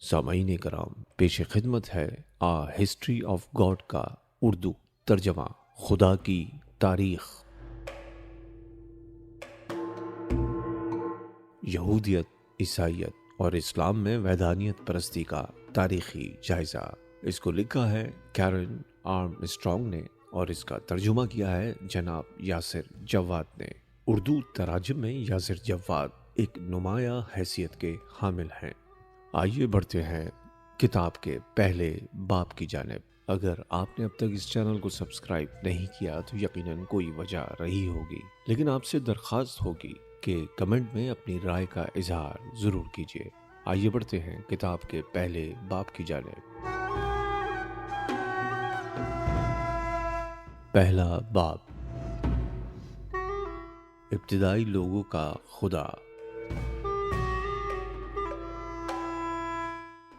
سامعین کرام، پیش خدمت ہے ہسٹری آف گاڈ کا اردو ترجمہ خدا کی تاریخ۔ یہودیت، عیسائیت اور اسلام میں وحدانیت پرستی کا تاریخی جائزہ۔ اس کو لکھا ہے کیرن آرمسٹرانگ نے اور اس کا ترجمہ کیا ہے جناب یاسر جواد نے۔ اردو تراجم میں یاسر جواد ایک نمایاں حیثیت کے حامل ہیں۔ آئیے بڑھتے ہیں کتاب کے پہلے باب کی جانب۔ اگر آپ نے اب تک اس چینل کو سبسکرائب نہیں کیا تو یقیناً کوئی وجہ رہی ہوگی، لیکن آپ سے درخواست ہوگی کہ کمنٹ میں اپنی رائے کا اظہار ضرور کیجیے۔ آئیے بڑھتے ہیں کتاب کے پہلے باب کی جانب۔ پہلا باب، ابتدائی لوگوں کا خدا۔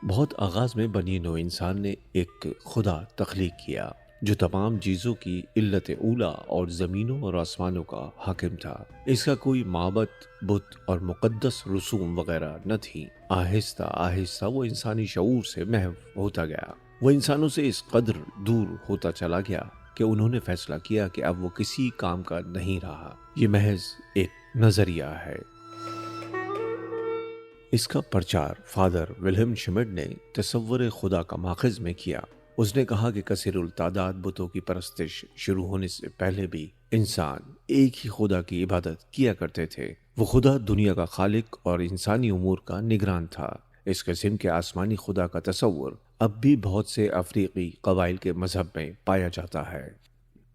بہت آغاز میں بنی نوع انسان نے ایک خدا تخلیق کیا جو تمام چیزوں کی علت اولا اور زمینوں اور آسمانوں کا حاکم تھا۔ اس کا کوئی معبد، بت اور مقدس رسوم وغیرہ نہ تھی۔ آہستہ آہستہ وہ انسانی شعور سے محو ہوتا گیا۔ وہ انسانوں سے اس قدر دور ہوتا چلا گیا کہ انہوں نے فیصلہ کیا کہ اب وہ کسی کام کا نہیں رہا، یہ محض ایک نظریہ ہے۔ اس کا پرچار فادر ولہم شمڈ نے تصور خدا کا ماخذ میں کیا۔ اس نے کہا کہ کثیر التعداد بتوں کی پرستش شروع ہونے سے پہلے بھی انسان ایک ہی خدا کی عبادت کیا کرتے تھے۔ وہ خدا دنیا کا خالق اور انسانی امور کا نگران تھا۔ اس قسم کے آسمانی خدا کا تصور اب بھی بہت سے افریقی قبائل کے مذہب میں پایا جاتا ہے۔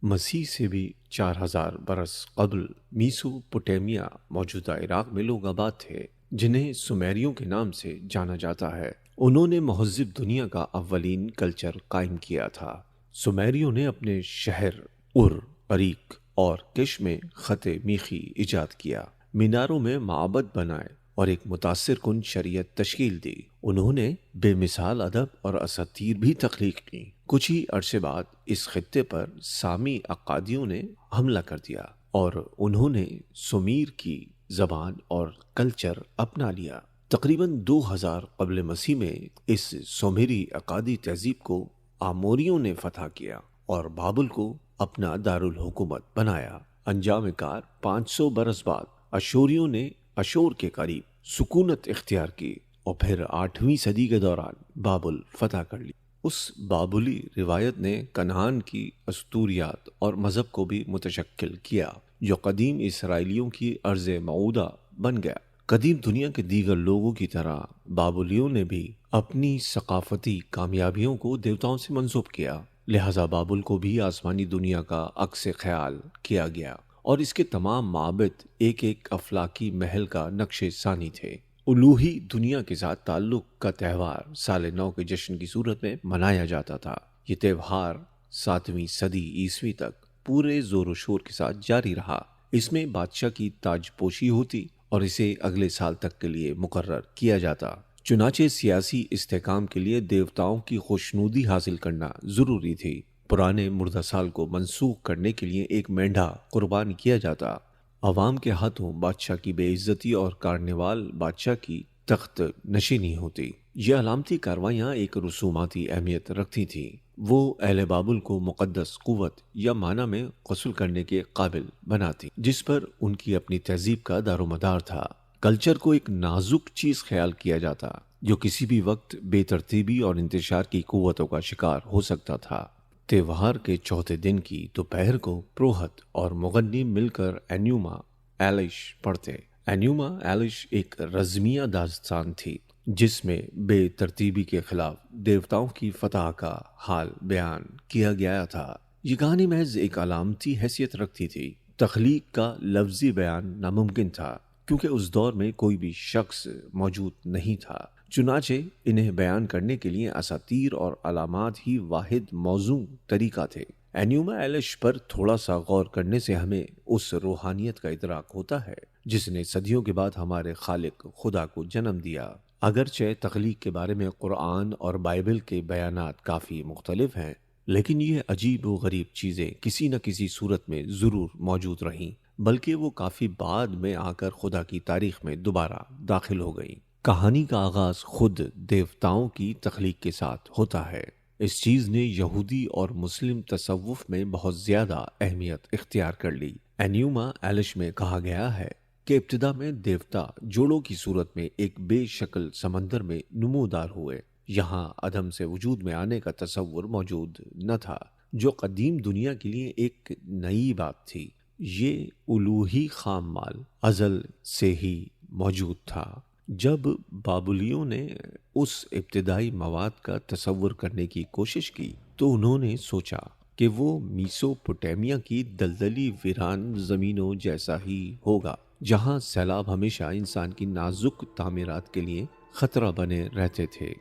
مسیح سے بھی 4000 برس قبل میسوپوٹیمیا، موجودہ عراق میں لوگ آباد تھے جنہیں سومیریوں کے نام سے جانا جاتا ہے۔ انہوں نے مہذب دنیا کا اولین کلچر قائم کیا تھا۔ سومیریوں نے اپنے شہر اریک اور کش میں خط میخی ایجاد کیا، میناروں میں معابد بنائے اور ایک متاثر کن شریعت تشکیل دی۔ انہوں نے بے مثال ادب اور اساطیر بھی تخلیق کی۔ کچھ ہی عرصے بعد اس خطے پر سامی اقادیوں نے حملہ کر دیا اور انہوں نے سومیر کی زبان اور کلچر اپنا لیا۔ تقریباً 2000 قبل مسیح میں اس سومیری اقادی تہذیب کو آموریوں نے فتح کیا اور بابل کو اپنا دارالحکومت بنایا۔ انجام کار 500 برس بعد اشوریوں نے اشور کے قریب سکونت اختیار کی اور پھر 8ویں صدی کے دوران بابل فتح کر لی۔ اس بابلی روایت نے کنعان کی اسطوریات اور مذہب کو بھی متشکل کیا جو قدیم اسرائیلیوں کی ارض موعودہ بن گیا۔ قدیم دنیا کے دیگر لوگوں کی طرح بابلیوں نے بھی اپنی ثقافتی کامیابیوں کو دیوتاؤں سے منسوب کیا، لہذا بابل کو بھی آسمانی دنیا کا عکس خیال کیا گیا اور اس کے تمام معابد ایک ایک افلاکی محل کا نقش ثانی تھے۔ الوہی دنیا کے ساتھ تعلق کا تہوار سال نو کے جشن کی صورت میں منایا جاتا تھا۔ یہ تہوار 7ویں صدی عیسوی تک پورے زور و شور کے ساتھ جاری رہا۔ اس میں بادشاہ کی تاج پوشی ہوتی اور اسے اگلے سال تک کے لیے مقرر کیا جاتا۔ چنانچہ سیاسی استحکام کے لیے دیوتاؤں کی خوشنودی حاصل کرنا ضروری تھی۔ پرانے مردہ سال کو منسوخ کرنے کے لیے ایک مینڈھا قربان کیا جاتا۔ عوام کے ہاتھوں بادشاہ کی بے عزتی اور کارنیوال بادشاہ کی تخت نشینی ہوتی۔ یہ علامتی کاروائیاں ایک رسوماتی اہمیت رکھتی تھیں۔ وہ اہل بابل کو مقدس قوت یا معنی میں غسل کرنے کے قابل بناتی، جس پر ان کی اپنی تہذیب کا دار و مدار تھا۔ کلچر کو ایک نازک چیز خیال کیا جاتا جو کسی بھی وقت بے ترتیبی اور انتشار کی قوتوں کا شکار ہو سکتا تھا۔ تہوار کے چوتھے دن کی دوپہر کو پروہت اور مغنی مل کر اینیوما ایلش پڑھتے۔ اینیوما ایلش ایک رزمیہ داستان تھی جس میں بے ترتیبی کے خلاف دیوتاؤں کی فتح کا حال بیان کیا گیا تھا۔ یہ کہانی محض ایک علامتی حیثیت رکھتی تھی۔ تخلیق کا لفظی بیان ناممکن تھا کیونکہ اس دور میں کوئی بھی شخص موجود نہیں تھا، چنانچہ انہیں بیان کرنے کے لیے اساطیر اور علامات ہی واحد موزوں طریقہ تھے۔ اینیوما ایلش پر تھوڑا سا غور کرنے سے ہمیں اس روحانیت کا ادراک ہوتا ہے جس نے صدیوں کے بعد ہمارے خالق خدا کو جنم دیا۔ اگرچہ تخلیق کے بارے میں قرآن اور بائبل کے بیانات کافی مختلف ہیں، لیکن یہ عجیب و غریب چیزیں کسی نہ کسی صورت میں ضرور موجود رہیں، بلکہ وہ کافی بعد میں آ کر خدا کی تاریخ میں دوبارہ داخل ہو گئیں۔ کہانی کا آغاز خود دیوتاؤں کی تخلیق کے ساتھ ہوتا ہے۔ اس چیز نے یہودی اور مسلم تصوف میں بہت زیادہ اہمیت اختیار کر لی۔ اینیوما ایلش میں کہا گیا ہے کہ ابتدا میں دیوتا جوڑوں کی صورت میں ایک بے شکل سمندر میں نمودار ہوئے۔ یہاں عدم سے وجود میں آنے کا تصور موجود نہ تھا، جو قدیم دنیا کے لیے ایک نئی بات تھی۔ یہ الوہی خام مال ازل سے ہی موجود تھا۔ جب بابلیوں نے اس ابتدائی مواد کا تصور کرنے کی کوشش کی تو انہوں نے سوچا کہ وہ میسوپوٹیمیا کی دلدلی ویران زمینوں جیسا ہی ہوگا، جہاں سیلاب ہمیشہ انسان کی نازک تعمیرات کے لیے خطرہ بنے رہتے تھے۔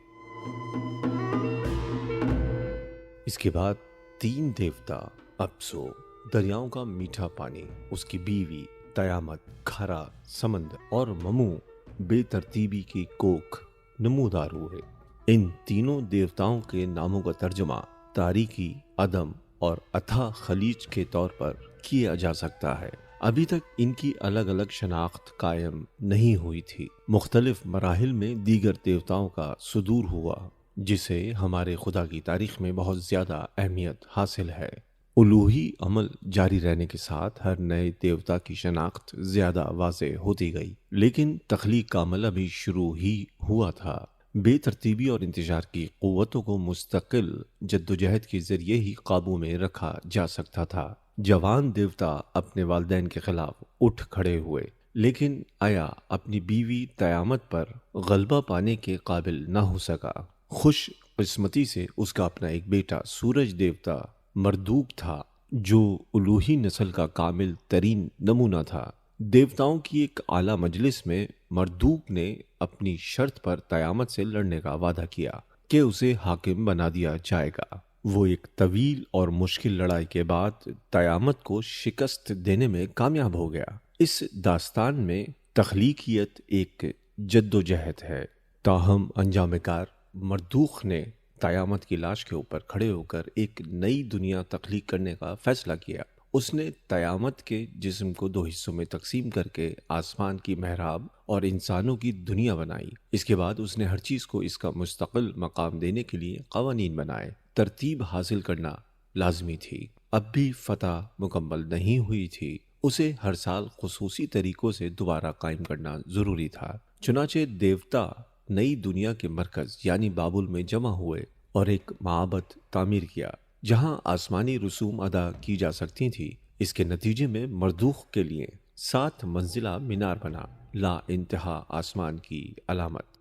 اس کے بعد 3 دیوتا اپسو، دریاؤں کا میٹھا پانی، اس کی بیوی تیامت، کھرا سمندر اور ممو بے ترتیبی کی کوکھ نمودار ہوئے۔ ان تینوں دیوتاؤں کے ناموں کا ترجمہ تاریکی، عدم اور اتھا خلیج کے طور پر کیا جا سکتا ہے۔ ابھی تک ان کی الگ الگ شناخت قائم نہیں ہوئی تھی۔ مختلف مراحل میں دیگر دیوتاؤں کا صدور ہوا، جسے ہمارے خدا کی تاریخ میں بہت زیادہ اہمیت حاصل ہے۔ الوہی عمل جاری رہنے کے ساتھ ہر نئے دیوتا کی شناخت زیادہ واضح ہوتی گئی، لیکن تخلیق کا عمل ابھی شروع ہی ہوا تھا۔ بے ترتیبی اور انتشار کی قوتوں کو مستقل جدوجہد کے ذریعے ہی قابو میں رکھا جا سکتا تھا۔ جوان دیوتا اپنے والدین کے خلاف اٹھ کھڑے ہوئے، لیکن آیا اپنی بیوی تیامت پر غلبہ پانے کے قابل نہ ہو سکا۔ خوش قسمتی سے اس کا اپنا ایک بیٹا سورج دیوتا مردوک تھا، جو الوہی نسل کا کامل ترین نمونہ تھا۔ دیوتاؤں کی ایک اعلیٰ مجلس میں مردوک نے اپنی شرط پر تیامت سے لڑنے کا وعدہ کیا کہ اسے حاکم بنا دیا جائے گا۔ وہ ایک طویل اور مشکل لڑائی کے بعد تیامت کو شکست دینے میں کامیاب ہو گیا۔ اس داستان میں تخلیقیت ایک جدوجہد ہے، تاہم انجام کار مردوخ نے تیامت کی لاش کے اوپر کھڑے ہو کر ایک نئی دنیا تخلیق کرنے کا فیصلہ کیا۔ اس نے تیامت کے جسم کو 2 حصوں میں تقسیم کر کے آسمان کی محراب اور انسانوں کی دنیا بنائی۔ اس کے بعد اس نے ہر چیز کو اس کا مستقل مقام دینے کے لیے قوانین بنائے۔ ترتیب حاصل کرنا لازمی تھی۔ اب بھی فتح مکمل نہیں ہوئی تھی۔ اسے ہر سال خصوصی طریقوں سے دوبارہ قائم کرنا ضروری تھا۔ چنانچہ دیوتا نئی دنیا کے مرکز یعنی بابل میں جمع ہوئے اور ایک معبد تعمیر کیا جہاں آسمانی رسوم ادا کی جا سکتی تھی۔ اس کے نتیجے میں مردوخ کے لیے 7 منزلہ مینار بنا، لا انتہا آسمان کی علامت۔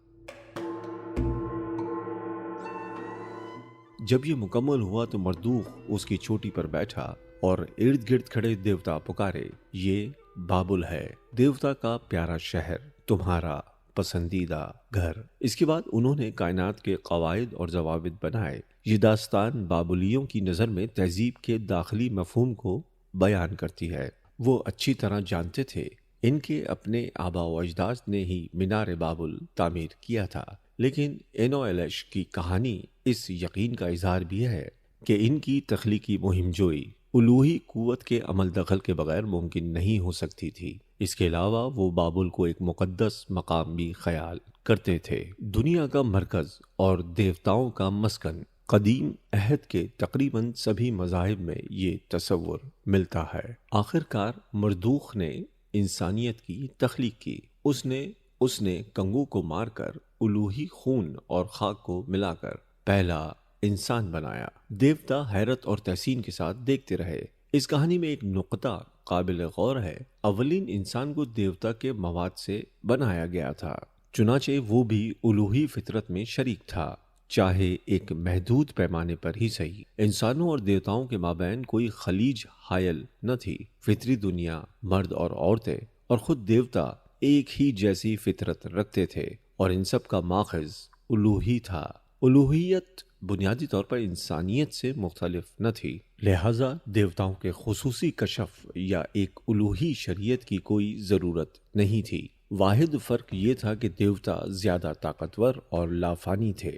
جب یہ مکمل ہوا تو مردوخ اس کی چوٹی پر بیٹھا اور ارد گرد کھڑے دیوتا پکارے، یہ بابل ہے، دیوتا کا پیارا شہر، تمہارا پسندیدہ گھر۔ اس کے بعد انہوں نے کائنات کے قواعد اور ضوابط بنائے۔ یہ داستان بابلیوں کی نظر میں تہذیب کے داخلی مفہوم کو بیان کرتی ہے۔ وہ اچھی طرح جانتے تھے ان کے اپنے آباء و اجداد نے ہی مینار بابل تعمیر کیا تھا، لیکن اینویلش کی کہانی اس یقین کا اظہار بھی ہے کہ ان کی تخلیقی مہم جوئی الوہی قوت کے عمل دخل کے بغیر ممکن نہیں ہو سکتی تھی۔ اس کے علاوہ وہ بابل کو ایک مقدس مقام بھی خیال کرتے تھے، دنیا کا مرکز اور دیوتاؤں کا مسکن۔ قدیم عہد کے تقریباً سبھی مذاہب میں یہ تصور ملتا ہے۔ آخر کار مردوخ نے انسانیت کی تخلیق کی۔ اس نے کنگو کو مار کر الوہی خون اور خاک کو ملا کر پہلا انسان بنایا۔ دیوتا حیرت اور تحسین کے ساتھ دیکھتے رہے۔ اس کہانی میں ایک نقطہ قابل غور ہے۔ اولین انسان کو دیوتا کے مواد سے بنایا گیا تھا، چنانچہ وہ بھی الوہی فطرت میں شریک تھا، چاہے ایک محدود پیمانے پر ہی صحیح۔ انسانوں اور دیوتاؤں کے مابین کوئی خلیج حائل نہ تھی۔ فطری دنیا، مرد اور عورتیں اور خود دیوتا ایک ہی جیسی فطرت رکھتے تھے، اور ان سب کا ماخذ الوہی تھا۔ الوہیت بنیادی طور پر انسانیت سے مختلف نہ تھی، لہذا دیوتاؤں کے خصوصی کشف یا ایک الوہی شریعت کی کوئی ضرورت نہیں تھی۔ واحد فرق یہ تھا کہ دیوتا زیادہ طاقتور اور لافانی تھے۔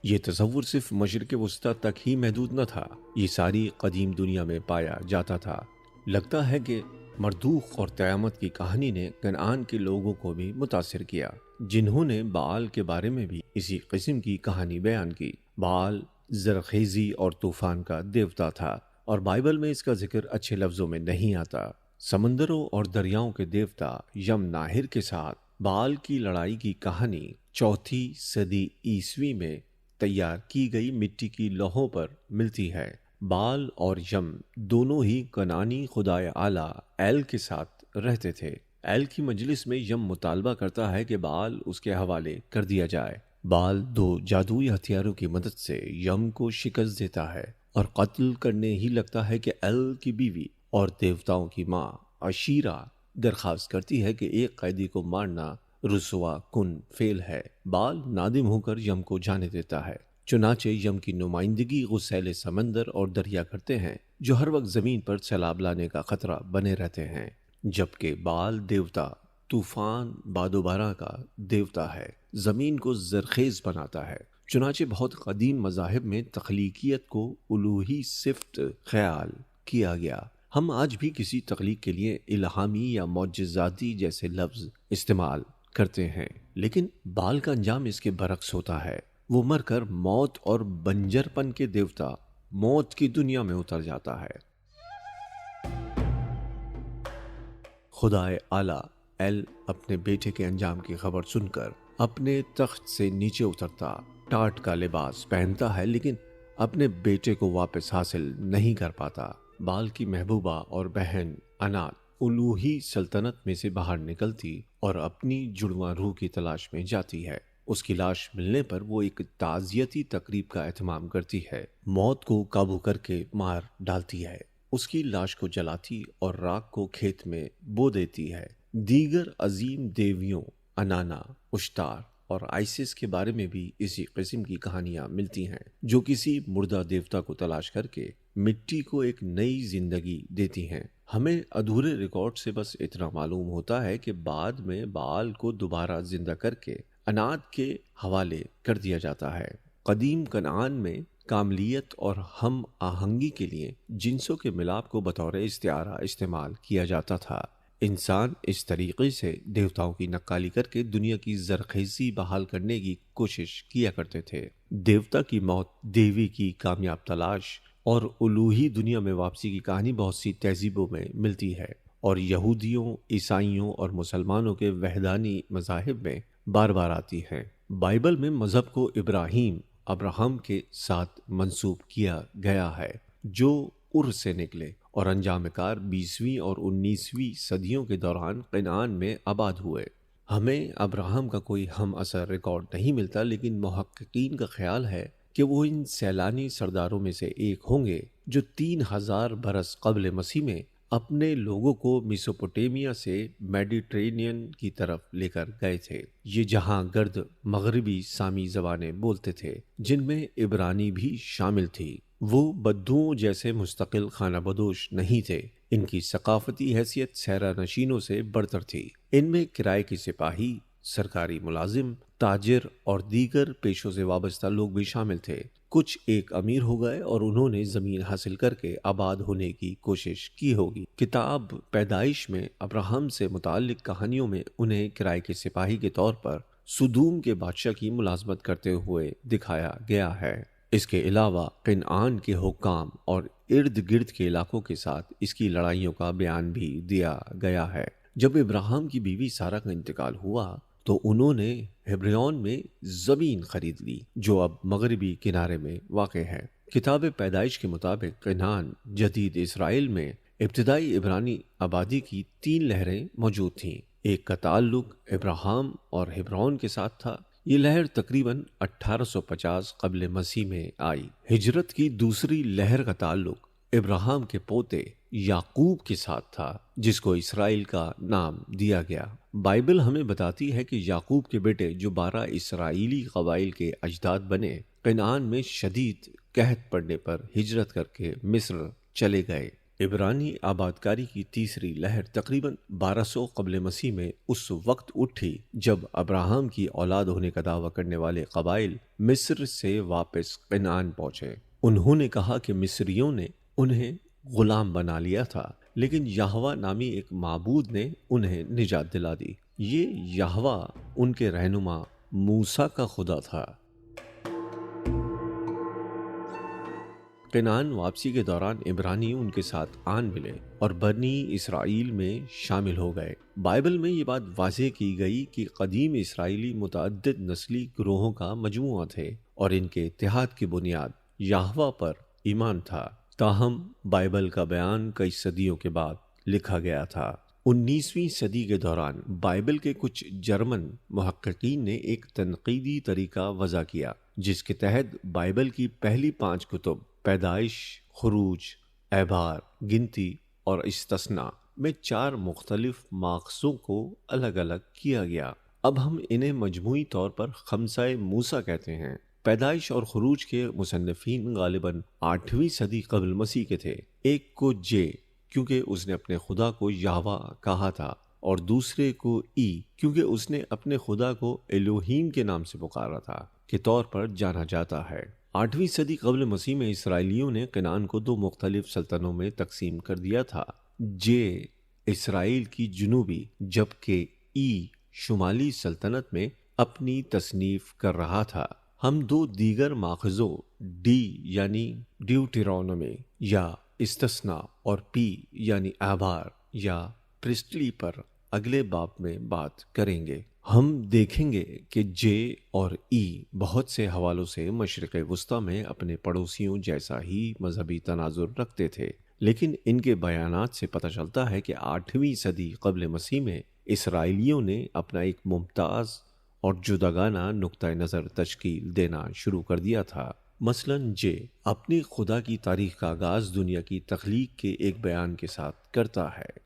یہ تصور صرف مشرق وسطی تک ہی محدود نہ تھا، یہ ساری قدیم دنیا میں پایا جاتا تھا۔ لگتا ہے کہ مردوخ اور قیامت کی کہانی نے کنعان کے لوگوں کو بھی متاثر کیا، جنہوں نے بال کے بارے میں بھی اسی قسم کی کہانی بیان کی۔ بال زرخیزی اور طوفان کا دیوتا تھا، اور بائبل میں اس کا ذکر اچھے لفظوں میں نہیں آتا۔ سمندروں اور دریاؤں کے دیوتا یم ناہر کے ساتھ بال کی لڑائی کی کہانی 4 صدی عیسوی میں تیار کی گئی مٹی کی لوحوں پر ملتی ہے۔ بال اور یم دونوں ہی کنعانی خدائے اعلیٰ ایل کے ساتھ رہتے تھے۔ ایل کی مجلس میں یم مطالبہ کرتا ہے کہ بال اس کے حوالے کر دیا جائے۔ بال 2 جادوئی ہتھیاروں کی مدد سے یم کو شکست دیتا ہے اور قتل کرنے ہی لگتا ہے کہ ایل کی بیوی اور دیوتاؤں کی ماں عشیرہ درخواست کرتی ہے کہ ایک قیدی کو مارنا رسوا کن فعل ہے۔ بال نادم ہو کر یم کو جانے دیتا ہے، چنانچہ یم کی نمائندگی غسیل سمندر اور دریا کرتے ہیں، جو ہر وقت زمین پر سیلاب لانے کا خطرہ بنے رہتے ہیں، جبکہ بال دیوتا طوفان باد و باران کا دیوتا ہے، زمین کو زرخیز بناتا ہے۔ چنانچہ بہت قدیم مذاہب میں تخلیقیت کو الوہی صفت خیال کیا گیا۔ ہم آج بھی کسی تخلیق کے لیے الہامی یا معجزاتی جیسے لفظ استعمال کرتے ہیں، لیکن بال کا انجام اس کے برعکس ہوتا ہے۔ وہ مر کر موت اور بنجر پن کے دیوتا موت کی دنیا میں اتر جاتا ہے۔ خدائے اعلیٰ ایل اپنے بیٹے کے انجام کی خبر سن کر اپنے تخت سے نیچے اترتا، ٹاٹ کا لباس پہنتا ہے، لیکن اپنے بیٹے کو واپس حاصل نہیں کر پاتا۔ بال کی محبوبہ اور بہن انات الوہی سلطنت میں سے باہر نکلتی اور اپنی جڑواں روح کی تلاش میں جاتی ہے۔ اس کی لاش ملنے پر وہ ایک تعزیتی تقریب کا اہتمام کرتی ہے، موت کو قابو کر کے مار ڈالتی ہے، اس کی لاش کو جلاتی اور راکھ کو کھیت میں بو دیتی ہے۔ دیگر عظیم دیویوں انانا، اشتار اور آئسس کے بارے میں بھی اسی قسم کی کہانیاں ملتی ہیں، جو کسی مردہ دیوتا کو تلاش کر کے مٹی کو ایک نئی زندگی دیتی ہیں۔ ہمیں ادھورے ریکارڈ سے بس اتنا معلوم ہوتا ہے کہ بعد میں بال کو دوبارہ زندہ کر کے انات کے حوالے کر دیا جاتا ہے۔ قدیم کنعان میں کاملیت اور ہم آہنگی کے لیے جنسوں کے ملاپ کو بطور استعارہ استعمال کیا جاتا تھا۔ انسان اس طریقے سے دیوتاؤں کی نقالی کر کے دنیا کی زرخیزی بحال کرنے کی کوشش کیا کرتے تھے۔ دیوتا کی موت، دیوی کی کامیاب تلاش اور الوہی دنیا میں واپسی کی کہانی بہت سی تہذیبوں میں ملتی ہے، اور یہودیوں، عیسائیوں اور مسلمانوں کے وحدانی مذاہب میں بار بار آتی ہیں۔ بائبل میں مذہب کو ابراہم کے ساتھ منسوب کیا گیا ہے، جو ار سے نکلے اور انجام کار 20ویں اور 19ویں صدیوں کے دوران کنعان میں آباد ہوئے۔ ہمیں ابراہم کا کوئی ہم اثر ریکارڈ نہیں ملتا، لیکن محققین کا خیال ہے کہ وہ ان سیلانی سرداروں میں سے ایک ہوں گے جو 3000 برس قبل مسیح میں اپنے لوگوں کو میسوپوٹیمیا سے میڈیٹرینین کی طرف لے کر گئے تھے، یہ جہاں گرد مغربی سامی زبانیں بولتے تھے، جن میں عبرانی بھی شامل تھی۔ وہ بدوؤں جیسے مستقل خانہ بدوش نہیں تھے، ان کی ثقافتی حیثیت سیرا نشینوں سے برتر تھی۔ ان میں کرائے کے سپاہی، سرکاری ملازم، تاجر اور دیگر پیشوں سے وابستہ لوگ بھی شامل تھے۔ کچھ ایک امیر ہو گئے اور انہوں نے زمین حاصل کر کے آباد ہونے کی کوشش کی ہوگی۔ کتاب پیدائش میں ابراہم سے متعلق کہانیوں میں انہیں کرائے کے سپاہی کے طور پر سدوم کے بادشاہ کی ملازمت کرتے ہوئے دکھایا گیا ہے۔ اس کے علاوہ کنعان کے حکام اور ارد گرد کے علاقوں کے ساتھ اس کی لڑائیوں کا بیان بھی دیا گیا ہے۔ جب ابراہم کی بیوی سارہ کا انتقال ہوا تو انہوں نے ہبریون میں زمین خرید لی، جو اب مغربی کنارے میں واقع ہے۔ کتاب پیدائش کے مطابق کنعان جدید اسرائیل میں ابتدائی عبرانی آبادی کی 3 لہریں موجود تھیں۔ ایک کا تعلق ابراہم اور ہبرون کے ساتھ تھا۔ یہ لہر تقریباً 1850 قبل مسیح میں آئی۔ ہجرت کی دوسری لہر کا تعلق ابراہم کے پوتے یعقوب کے ساتھ تھا، جس کو اسرائیل کا نام دیا گیا۔ بائبل ہمیں بتاتی ہے کہ یعقوب کے بیٹے جو 12 اسرائیلی قبائل کے اجداد بنے، کنعان میں شدید قحط پڑنے پر ہجرت کر کے مصر چلے گئے۔ عبرانی آبادکاری کی تیسری لہر تقریباً 1200 قبل مسیح میں اس وقت اٹھی جب ابراہم کی اولاد ہونے کا دعویٰ کرنے والے قبائل مصر سے واپس کنعان پہنچے۔ انہوں نے کہا کہ مصریوں نے انہیں غلام بنا لیا تھا، لیکن یہوہ نامی ایک معبود نے انہیں نجات دلا دی۔ یہ یہوہ ان کے رہنما موسیٰ کا خدا تھا۔ کنعان واپسی کے دوران عبرانی ان کے ساتھ آن ملے اور بنی اسرائیل میں شامل ہو گئے۔ بائبل میں یہ بات واضح کی گئی کہ قدیم اسرائیلی متعدد نسلی گروہوں کا مجموعہ تھے اور ان کے اتحاد کی بنیاد یہوہ پر ایمان تھا۔ تاہم بائبل کا بیان کئی صدیوں کے بعد لکھا گیا تھا۔ 19ویں صدی کے دوران بائبل کے کچھ جرمن محققین نے ایک تنقیدی طریقہ وضع کیا جس کے تحت بائبل کی پہلی 5 کتب پیدائش، خروج، اعبار، گنتی اور استثناء میں 4 مختلف ماخذوں کو الگ الگ کیا گیا۔ اب ہم انہیں مجموعی طور پر خمسہ موسیٰ کہتے ہیں۔ پیدائش اور خروج کے مصنفین غالباً 8ویں صدی قبل مسیح کے تھے۔ ایک کو جے کیونکہ اس نے اپنے خدا کو یہوہ کہا تھا اور دوسرے کو ای کیونکہ اس نے اپنے خدا کو الوہیم کے نام سے پکارا تھا کے طور پر جانا جاتا ہے۔ 8ویں صدی قبل مسیح میں اسرائیلیوں نے کنعان کو 2 مختلف سلطنتوں میں تقسیم کر دیا تھا۔ جے اسرائیل کی جنوبی جبکہ ای شمالی سلطنت میں اپنی تصنیف کر رہا تھا۔ ہم 2 دیگر ماخذوں ڈی یعنی ڈیوٹیرونومی یا استثناء اور پی یعنی اعبار یا پرسٹلی پر اگلے باب میں بات کریں گے۔ ہم دیکھیں گے کہ جے اور ای بہت سے حوالوں سے مشرق وسطیٰ میں اپنے پڑوسیوں جیسا ہی مذہبی تناظر رکھتے تھے، لیکن ان کے بیانات سے پتہ چلتا ہے کہ 8ویں صدی قبل مسیح میں اسرائیلیوں نے اپنا ایک ممتاز اور جداگانہ نقطۂ نظر تشکیل دینا شروع کر دیا تھا۔ مثلاً جے اپنی خدا کی تاریخ کا آغاز دنیا کی تخلیق کے ایک بیان کے ساتھ کرتا ہے۔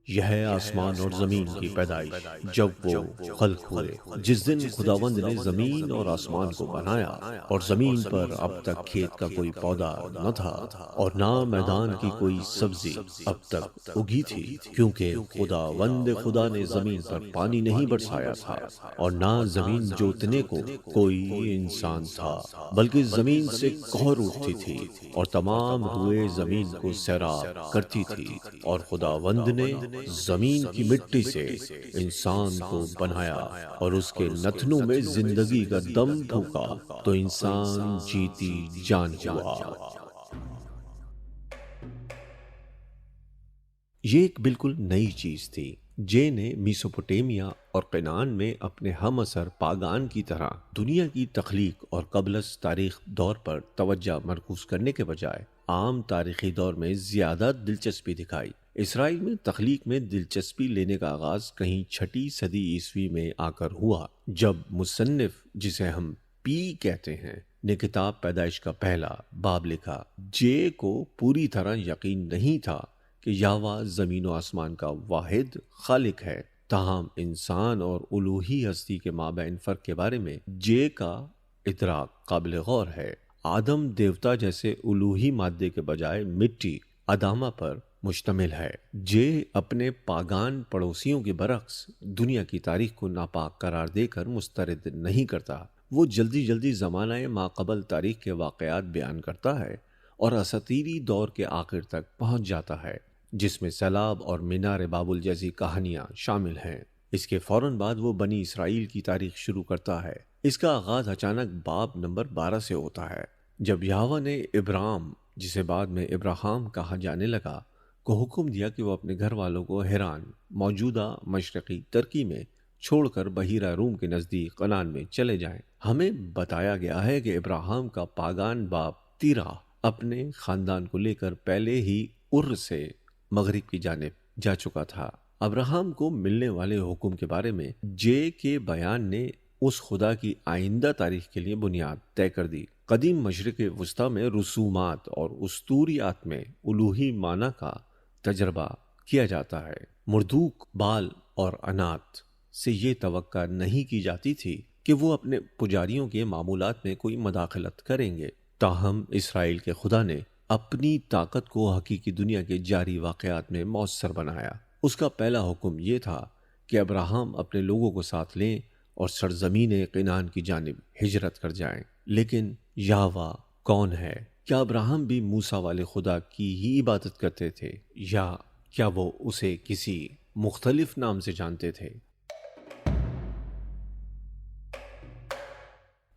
یہ ہے آسمان اور زمین کی پیدائش جب وہ خلق ہوئے، جس دن خداوند نے زمین اور آسمان کو بنایا، اور زمین پر اب تک کھیت کا کوئی پودا نہ تھا اور نہ میدان کی کوئی سبزی اب تک اگی تھی، کیونکہ خدا نے زمین پر پانی نہیں برسایا تھا اور نہ زمین جوتنے کو کوئی انسان تھا، بلکہ زمین سے کہر اٹھتی تھی اور تمام روئے زمین کو سیراب کرتی تھی، اور خداوند نے زمین کی مٹی سے انسان کو بنایا اور اس کے نتنوں میں زندگی کا دم پھونکا تو انسان جیتی جان ہوا۔ یہ ایک بالکل نئی چیز تھی۔ جے نے میسوپوٹیمیا اور کنعان میں اپنے ہم عصر پاگان کی طرح دنیا کی تخلیق اور قبل از تاریخ دور پر توجہ مرکوز کرنے کے بجائے عام تاریخی دور میں زیادہ دلچسپی دکھائی۔ اسرائیل میں تخلیق میں دلچسپی لینے کا آغاز کہیں 6 صدی عیسوی میں آ کر ہوا، جب مصنف جسے ہم پی کہتے ہیں نے کتاب پیدائش کا پہلا باب لکھا۔ جے کو پوری طرح یقین نہیں تھا کہ یہوہ زمین و آسمان کا واحد خالق ہے، تاہم انسان اور الوہی ہستی کے مابین فرق کے بارے میں جے کا ادراک قابل غور ہے۔ آدم دیوتا جیسے الوہی مادے کے بجائے مٹی ادامہ پر مشتمل ہے۔ جے اپنے پاگان پڑوسیوں کے برعکس دنیا کی تاریخ کو ناپاک قرار دے کر مسترد نہیں کرتا۔ وہ جلدی زمانہ ماقبل تاریخ کے واقعات بیان کرتا ہے اور اساطیری دور کے آخر تک پہنچ جاتا ہے، جس میں سیلاب اور مینار بابل جیسی کہانیاں شامل ہیں۔ اس کے فوراً بعد وہ بنی اسرائیل کی تاریخ شروع کرتا ہے۔ اس کا آغاز اچانک باب نمبر 12 سے ہوتا ہے، جب یہوہ نے ابرام، جسے بعد میں ابراہام کہا جانے لگا، کو حکم دیا کہ وہ اپنے گھر والوں کو حران، موجودہ مشرقی ترکی میں چھوڑ کر بحیرہ روم کے نزدیک کنعان میں چلے جائیں۔ ہمیں بتایا گیا ہے کہ ابراہام کا پاگان باپ تیرا اپنے خاندان کو لے کر پہلے ہی ار سے مغرب کی جانب جا چکا تھا۔ ابراہام کو ملنے والے حکم کے بارے میں جے کے بیان نے اس خدا کی آئندہ تاریخ کے لیے بنیاد طے کر دی۔ قدیم مشرق وسطیٰ میں رسومات اور اسطوریات میں الوہی معنی کا تجربہ کیا جاتا ہے۔ مردوک، بال اور انات سے یہ توقع نہیں کی جاتی تھی کہ وہ اپنے پجاریوں کے معمولات میں کوئی مداخلت کریں گے، تاہم اسرائیل کے خدا نے اپنی طاقت کو حقیقی دنیا کے جاری واقعات میں مؤثر بنایا۔ اس کا پہلا حکم یہ تھا کہ ابراہام اپنے لوگوں کو ساتھ لیں اور سرزمین کنعان کی جانب ہجرت کر جائیں۔ لیکن یہوہ کون ہے؟ کیا ابراہم بھی موسیٰ والے خدا کی ہی عبادت کرتے تھے، یا کیا وہ اسے کسی مختلف نام سے جانتے تھے؟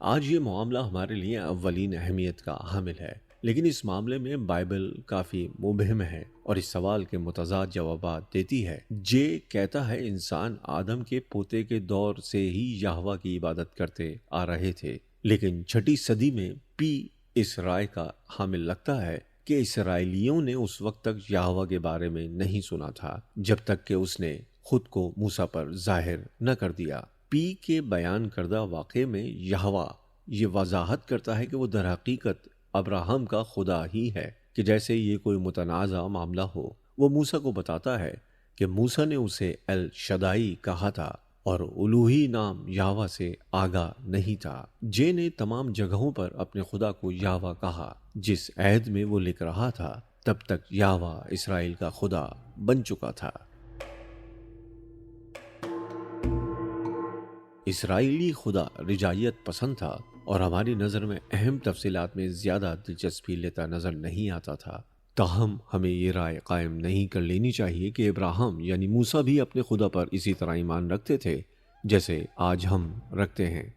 آج یہ معاملہ ہمارے لیے اولین اہمیت کا حامل ہے، لیکن اس معاملے میں بائبل کافی مبہم ہے اور اس سوال کے متضاد جوابات دیتی ہے۔ جے کہتا ہے انسان آدم کے پوتے کے دور سے ہی یہوہ کی عبادت کرتے آ رہے تھے، لیکن 6 صدی میں پی اس رائے کا حامل لگتا ہے کہ اسرائیلیوں نے اس وقت تک یہوہ کے بارے میں نہیں سنا تھا جب تک کہ اس نے خود کو موسیٰ پر ظاہر نہ کر دیا۔ پی کے بیان کردہ واقعے میں یہوہ یہ وضاحت کرتا ہے کہ وہ در حقیقت ابراہم کا خدا ہی ہے، کہ جیسے یہ کوئی متنازع معاملہ ہو۔ وہ موسیٰ کو بتاتا ہے کہ موسیٰ نے اسے ایل شدائی کہا تھا اور الوہی نام یہوہ سے آگاہ نہیں تھا۔ جے نے تمام جگہوں پر اپنے خدا کو یہوہ کہا۔ جس عہد میں وہ لکھ رہا تھا تب تک یہوہ اسرائیل کا خدا بن چکا تھا۔ اسرائیلی خدا رجائیت پسند تھا اور ہماری نظر میں اہم تفصیلات میں زیادہ دلچسپی لیتا نظر نہیں آتا تھا۔ تاہم ہمیں یہ رائے قائم نہیں کر لینی چاہیے کہ ابراہم یعنی موسیٰ بھی اپنے خدا پر اسی طرح ایمان رکھتے تھے جیسے آج ہم رکھتے ہیں۔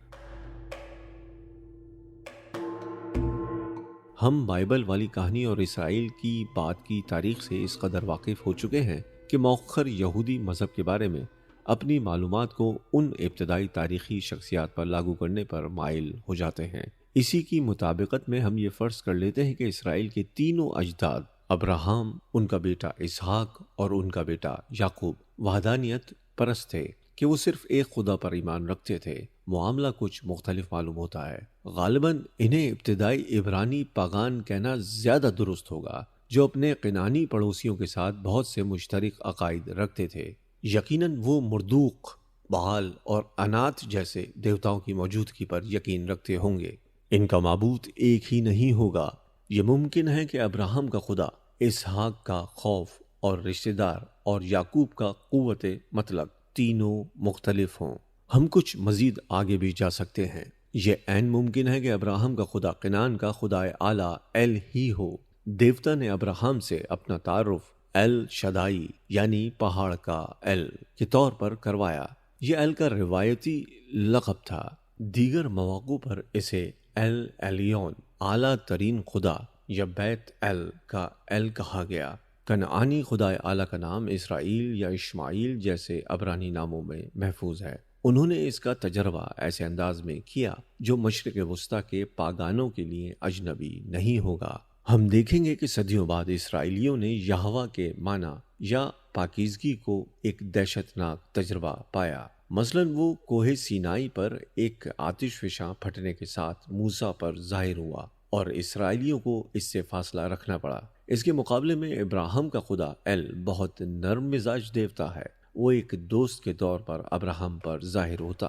ہم بائبل والی کہانی اور اسرائیل کی بات کی تاریخ سے اس قدر واقف ہو چکے ہیں کہ مؤخر یہودی مذہب کے بارے میں اپنی معلومات کو ان ابتدائی تاریخی شخصیات پر لاگو کرنے پر مائل ہو جاتے ہیں۔ اسی کی مطابقت میں ہم یہ فرض کر لیتے ہیں کہ اسرائیل کے تینوں اجداد ابراہم، ان کا بیٹا اسحاق اور ان کا بیٹا یعقوب وحدانیت پرست تھے، کہ وہ صرف ایک خدا پر ایمان رکھتے تھے۔ معاملہ کچھ مختلف معلوم ہوتا ہے۔ غالباً انہیں ابتدائی عبرانی پاگان کہنا زیادہ درست ہوگا، جو اپنے کنعانی پڑوسیوں کے ساتھ بہت سے مشترک عقائد رکھتے تھے۔ یقیناً وہ مردوق، بعال اور انات جیسے دیوتاؤں کی موجودگی پر یقین رکھتے ہوں گے۔ ان کا معبود ایک ہی نہیں ہوگا۔ یہ ممکن ہے کہ ابراہم کا خدا اسحاق کا خوف اور رشتہ دار اور یعقوب کا قوت مطلق تینوں مختلف ہوں۔ ہم کچھ مزید آگے بھی جا سکتے ہیں۔ یہ عین ممکن ہے کہ ابراہم کا خدا کنعان کا خدا اعلیٰ ایل ہی ہو۔ دیوتا نے ابراہم سے اپنا تعارف ایل شدائی یعنی پہاڑ کا ایل کے طور پر کروایا۔ یہ ایل کا روایتی لقب تھا۔ دیگر مواقع پر اسے ایل ایلیون اعلیٰ ترین خدا یا بیت ایل کا ایل کہا گیا۔ کنعانی خدا اعلیٰ کا نام اسرائیل یا اشماعیل جیسے عبرانی ناموں میں محفوظ ہے۔ انہوں نے اس کا تجربہ ایسے انداز میں کیا جو مشرق وسطیٰ کے پاگانوں کے لیے اجنبی نہیں ہوگا۔ ہم دیکھیں گے کہ صدیوں بعد اسرائیلیوں نے یہوہ کے معنی یا پاکیزگی کو ایک دہشت ناک تجربہ پایا۔ مثلاً وہ کوہ سینائی پر ایک آتش فشاں پھٹنے کے ساتھ موسیٰ پر ظاہر ہوا اور اسرائیلیوں کو اس سے فاصلہ رکھنا پڑا۔ اس کے مقابلے میں ابراہم کا خدا ایل بہت نرم مزاج دیوتا ہے۔ وہ ایک دوست کے طور پر ابراہم پر ظاہر ہوتا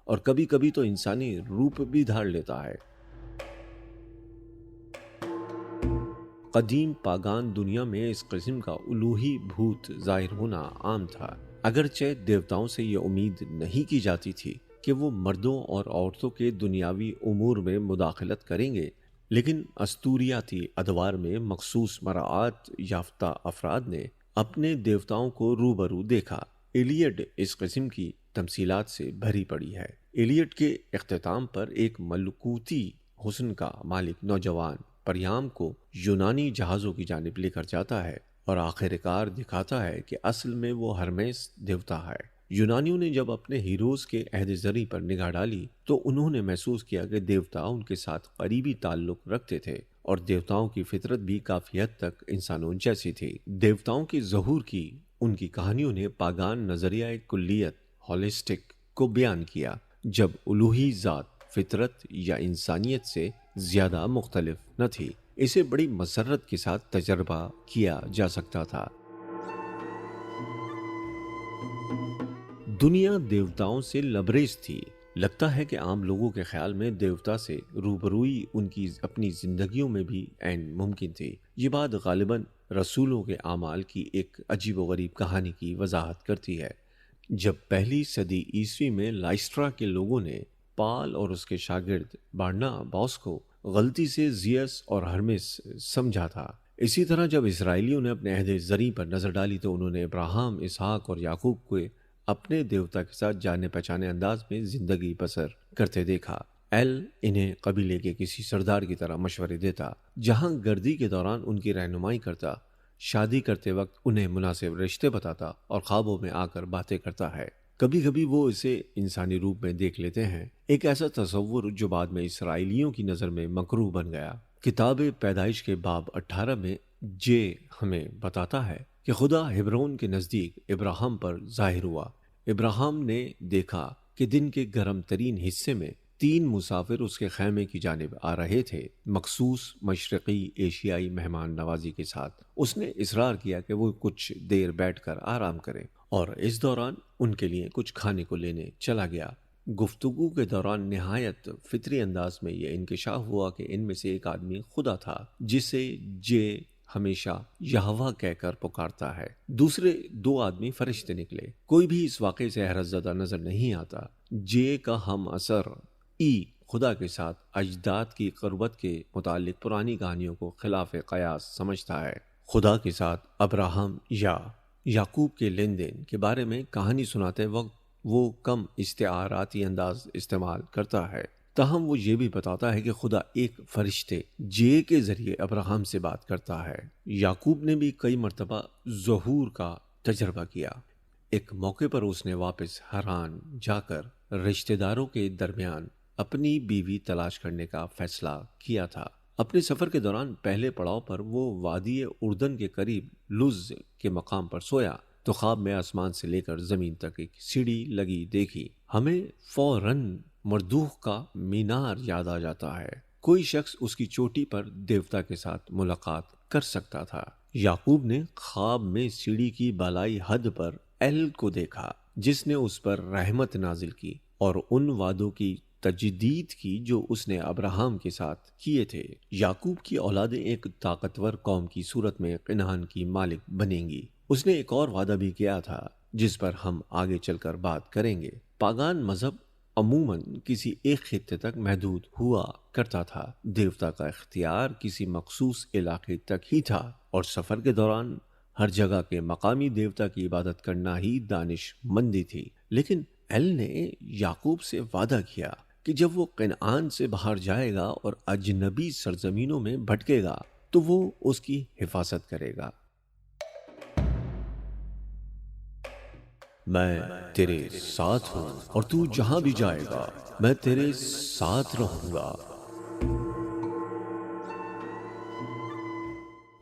اور کبھی کبھی تو انسانی روپ بھی دھار لیتا ہے۔ قدیم پاگان دنیا میں اس قسم کا الوہی بھوت ظاہر ہونا عام تھا، اگرچہ دیوتاؤں سے یہ امید نہیں کی جاتی تھی کہ وہ مردوں اور عورتوں کے دنیاوی امور میں مداخلت کریں گے، لیکن استوریاتی ادوار میں مخصوص مراعات یافتہ افراد نے اپنے دیوتاؤں کو روبرو دیکھا۔ ایلیڈ اس قسم کی تمثیلات سے بھری پڑی ہے۔ ایلیڈ کے اختتام پر ایک ملکوتی حسن کا مالک نوجوان پریام کو یونانی جہازوں کی جانب لے کر جاتا ہے اور آخر کار دکھاتا ہے کہ اصل میں وہ ہرمیس دیوتا ہے۔ یونانیوں نے جب اپنے ہیروز کے عہد زری پر نگاہ ڈالی تو انہوں نے محسوس کیا کہ دیوتا ان کے ساتھ قریبی تعلق رکھتے تھے اور دیوتاؤں کی فطرت بھی کافی حد تک انسانوں جیسی تھی۔ دیوتاؤں کے ظہور کی ان کی کہانیوں نے پاگان نظریہ کلیت ہولسٹک کو بیان کیا، جب الوہی ذات فطرت یا انسانیت سے زیادہ مختلف نہ تھی۔ اسے بڑی مسرت کے ساتھ تجربہ کیا جا سکتا تھا۔ دنیا دیوتاؤں سے لبریز تھی۔ لگتا ہے کہ عام لوگوں کے خیال میں دیوتا سے روبروئی ان کی اپنی زندگیوں میں بھی عین ممکن تھی۔ یہ بات غالباً رسولوں کے اعمال کی ایک عجیب و غریب کہانی کی وضاحت کرتی ہے۔ جب پہلی صدی عیسوی میں لائسٹرا کے لوگوں نے پال اور اس کے شاگرد بارناباس کو غلطی سے زیس اور ہرمس سمجھا تھا۔ اسی طرح جب اسرائیلیوں نے اپنے عہد زرعی پر نظر ڈالی تو انہوں نے ابراہیم، اسحاق اور یعقوب کو اپنے دیوتا کے ساتھ جانے پہچانے انداز میں زندگی بسر کرتے دیکھا۔ ایل انہیں قبیلے کے کسی سردار کی طرح مشورے دیتا، جہاں گردی کے دوران ان کی رہنمائی کرتا، شادی کرتے وقت انہیں مناسب رشتے بتاتا اور خوابوں میں آ کر باتیں کرتا ہے۔ کبھی کبھی وہ اسے انسانی روپ میں دیکھ لیتے ہیں، ایک ایسا تصور جو بعد میں اسرائیلیوں کی نظر میں مکروہ بن گیا۔ کتاب پیدائش کے باب 18 میں ہمیں بتاتا ہے کہ خدا ہبرون کے نزدیک ابراہیم پر ظاہر ہوا۔ ابراہیم نے دیکھا کہ دن کے گرم ترین حصے میں 3 مسافر اس کے خیمے کی جانب آ رہے تھے، مخصوص مشرقی ایشیائی مہمان نوازی کے ساتھ۔ اس نے اصرار کیا کہ وہ کچھ دیر بیٹھ کر آرام کریں اور اس دوران ان کے لیے کچھ کھانے کو لینے چلا گیا۔ گفتگو کے دوران نہایت فطری انداز میں یہ انکشاف ہوا کہ ان میں سے ایک آدمی خدا تھا، جسے ہمیشہ یہوہ کہہ کر پکارتا ہے۔ دوسرے 2 آدمی فرشتے نکلے۔ کوئی بھی اس واقعے سے حیرت زدہ نظر نہیں آتا۔ کا ہم اثر خدا کے ساتھ اجداد کی قربت کے متعلق پرانی کہانیوں کو خلاف قیاس سمجھتا ہے۔ خدا کے ساتھ ابراہیم یا یعقوب کے لین دین کے بارے میں کہانی سناتے وقت وہ کم استعاراتی انداز استعمال کرتا ہے، تاہم وہ یہ بھی بتاتا ہے کہ خدا ایک فرشتے کے ذریعے ابراہیم سے بات کرتا ہے۔ یعقوب نے بھی کئی مرتبہ ظہور کا تجربہ کیا۔ ایک موقع پر اس نے واپس حران جا کر رشتہ داروں کے درمیان اپنی بیوی تلاش کرنے کا فیصلہ کیا تھا۔ اپنے سفر کے دوران پہلے پڑاؤ پر وہ وادی اردن کے قریب لز کے مقام پر سویا تو خواب میں آسمان سے لے کر زمین تک ایک سیڑھی لگی دیکھی۔ ہمیں فوراً مردوخ کا مینار یاد آ جاتا ہے۔ کوئی شخص اس کی چوٹی پر دیوتا کے ساتھ ملاقات کر سکتا تھا۔ یعقوب نے خواب میں سیڑھی کی بالائی حد پر ایل کو دیکھا، جس نے اس پر رحمت نازل کی اور ان وعدوں کی تجدید کی جو اس نے ابراہیم کے ساتھ کیے تھے۔ یعقوب کی اولادیں ایک طاقتور قوم کی صورت میں کنعان کی مالک بنیں گی۔ اس نے ایک اور وعدہ بھی کیا تھا جس پر ہم آگے چل کر بات کریں گے۔ پاگان مذہب عموماً کسی ایک خطے تک محدود ہوا کرتا تھا۔ دیوتا کا اختیار کسی مخصوص علاقے تک ہی تھا اور سفر کے دوران ہر جگہ کے مقامی دیوتا کی عبادت کرنا ہی دانش مندی تھی۔ لیکن ایل نے یعقوب سے وعدہ کیا کہ جب وہ کنعان سے باہر جائے گا اور اجنبی سرزمینوں میں بھٹکے گا تو وہ اس کی حفاظت کرے گا۔ میں تیرے ساتھ ہوں اور تو جہاں بھی جائے گا میں تیرے ساتھ رہوں گا۔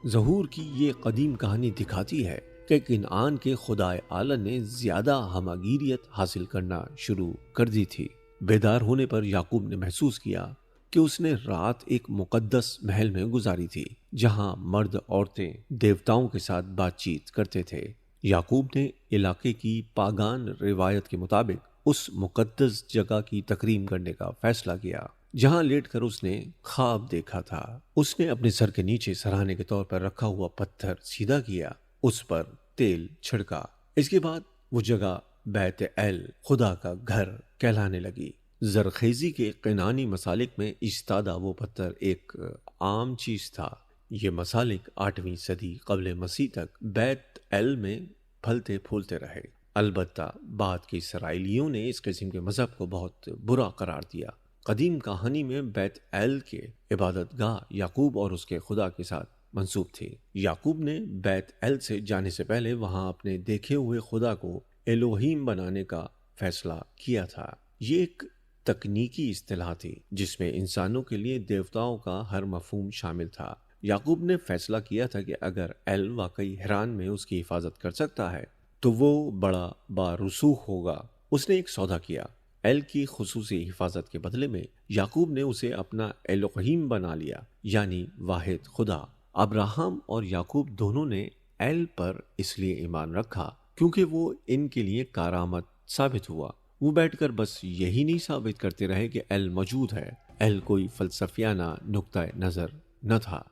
ظہور کی یہ قدیم کہانی دکھاتی ہے کہ کنعان کے خدائے اعلی نے زیادہ ہماگیریت حاصل کرنا شروع کر دی تھی۔ بیدار ہونے پر یعقوب نے محسوس کیا کہ اس نے رات ایک مقدس محل میں گزاری تھی، جہاں مرد عورتیں دیوتاؤں کے ساتھ بات چیت کرتے تھے۔ یعقوب نے علاقے کی پاگان روایت کے مطابق اس مقدس جگہ کی تکریم کرنے کا فیصلہ کیا جہاں لیٹ کر اس نے خواب دیکھا تھا۔ اس نے اپنے سر کے نیچے سراہنے کے طور پر رکھا ہوا پتھر سیدھا کیا، اس پر تیل چھڑکا۔ اس کے بعد وہ جگہ بیت ایل خدا کا گھر کہلانے لگی۔ زرخیزی کے کنعانی مسالک میں ایستادہ وہ پتھر ایک عام چیز تھا۔ یہ مسالک 8ویں صدی قبل مسیح تک بیت ایل میں پھلتے پھولتے رہے۔ البتہ بعد کے اسرائیلیوں نے اس قسم کے مذہب کو بہت برا قرار دیا۔ قدیم کہانی میں بیت ایل کے عبادت گاہ یعقوب اور اس کے خدا کے ساتھ منسوب تھی۔ یعقوب نے بیت ایل سے جانے سے پہلے وہاں اپنے دیکھے ہوئے خدا کو الوہیم بنانے کا فیصلہ کیا تھا۔ یہ ایک تکنیکی اصطلاح تھی جس میں انسانوں کے لیے دیوتاؤں کا ہر مفہوم شامل تھا۔ یعقوب نے فیصلہ کیا تھا کہ اگر ایل واقعی حران میں اس کی حفاظت کر سکتا ہے تو وہ بڑا بارسوخ ہوگا۔ اس نے ایک سودا کیا۔ ایل کی خصوصی حفاظت کے بدلے میں یعقوب نے اسے اپنا الوہیم بنا لیا، یعنی واحد خدا۔ ابراہیم اور یعقوب دونوں نے ایل پر اس لیے ایمان رکھا کیونکہ وہ ان کے لیے کارآمد ثابت ہوا۔ وہ بیٹھ کر بس یہی نہیں ثابت کرتے رہے کہ ایل موجود ہے۔ ایل کوئی فلسفیانہ نقطہ نظر نہ تھا۔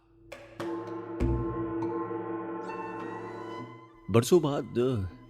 برسوں بعد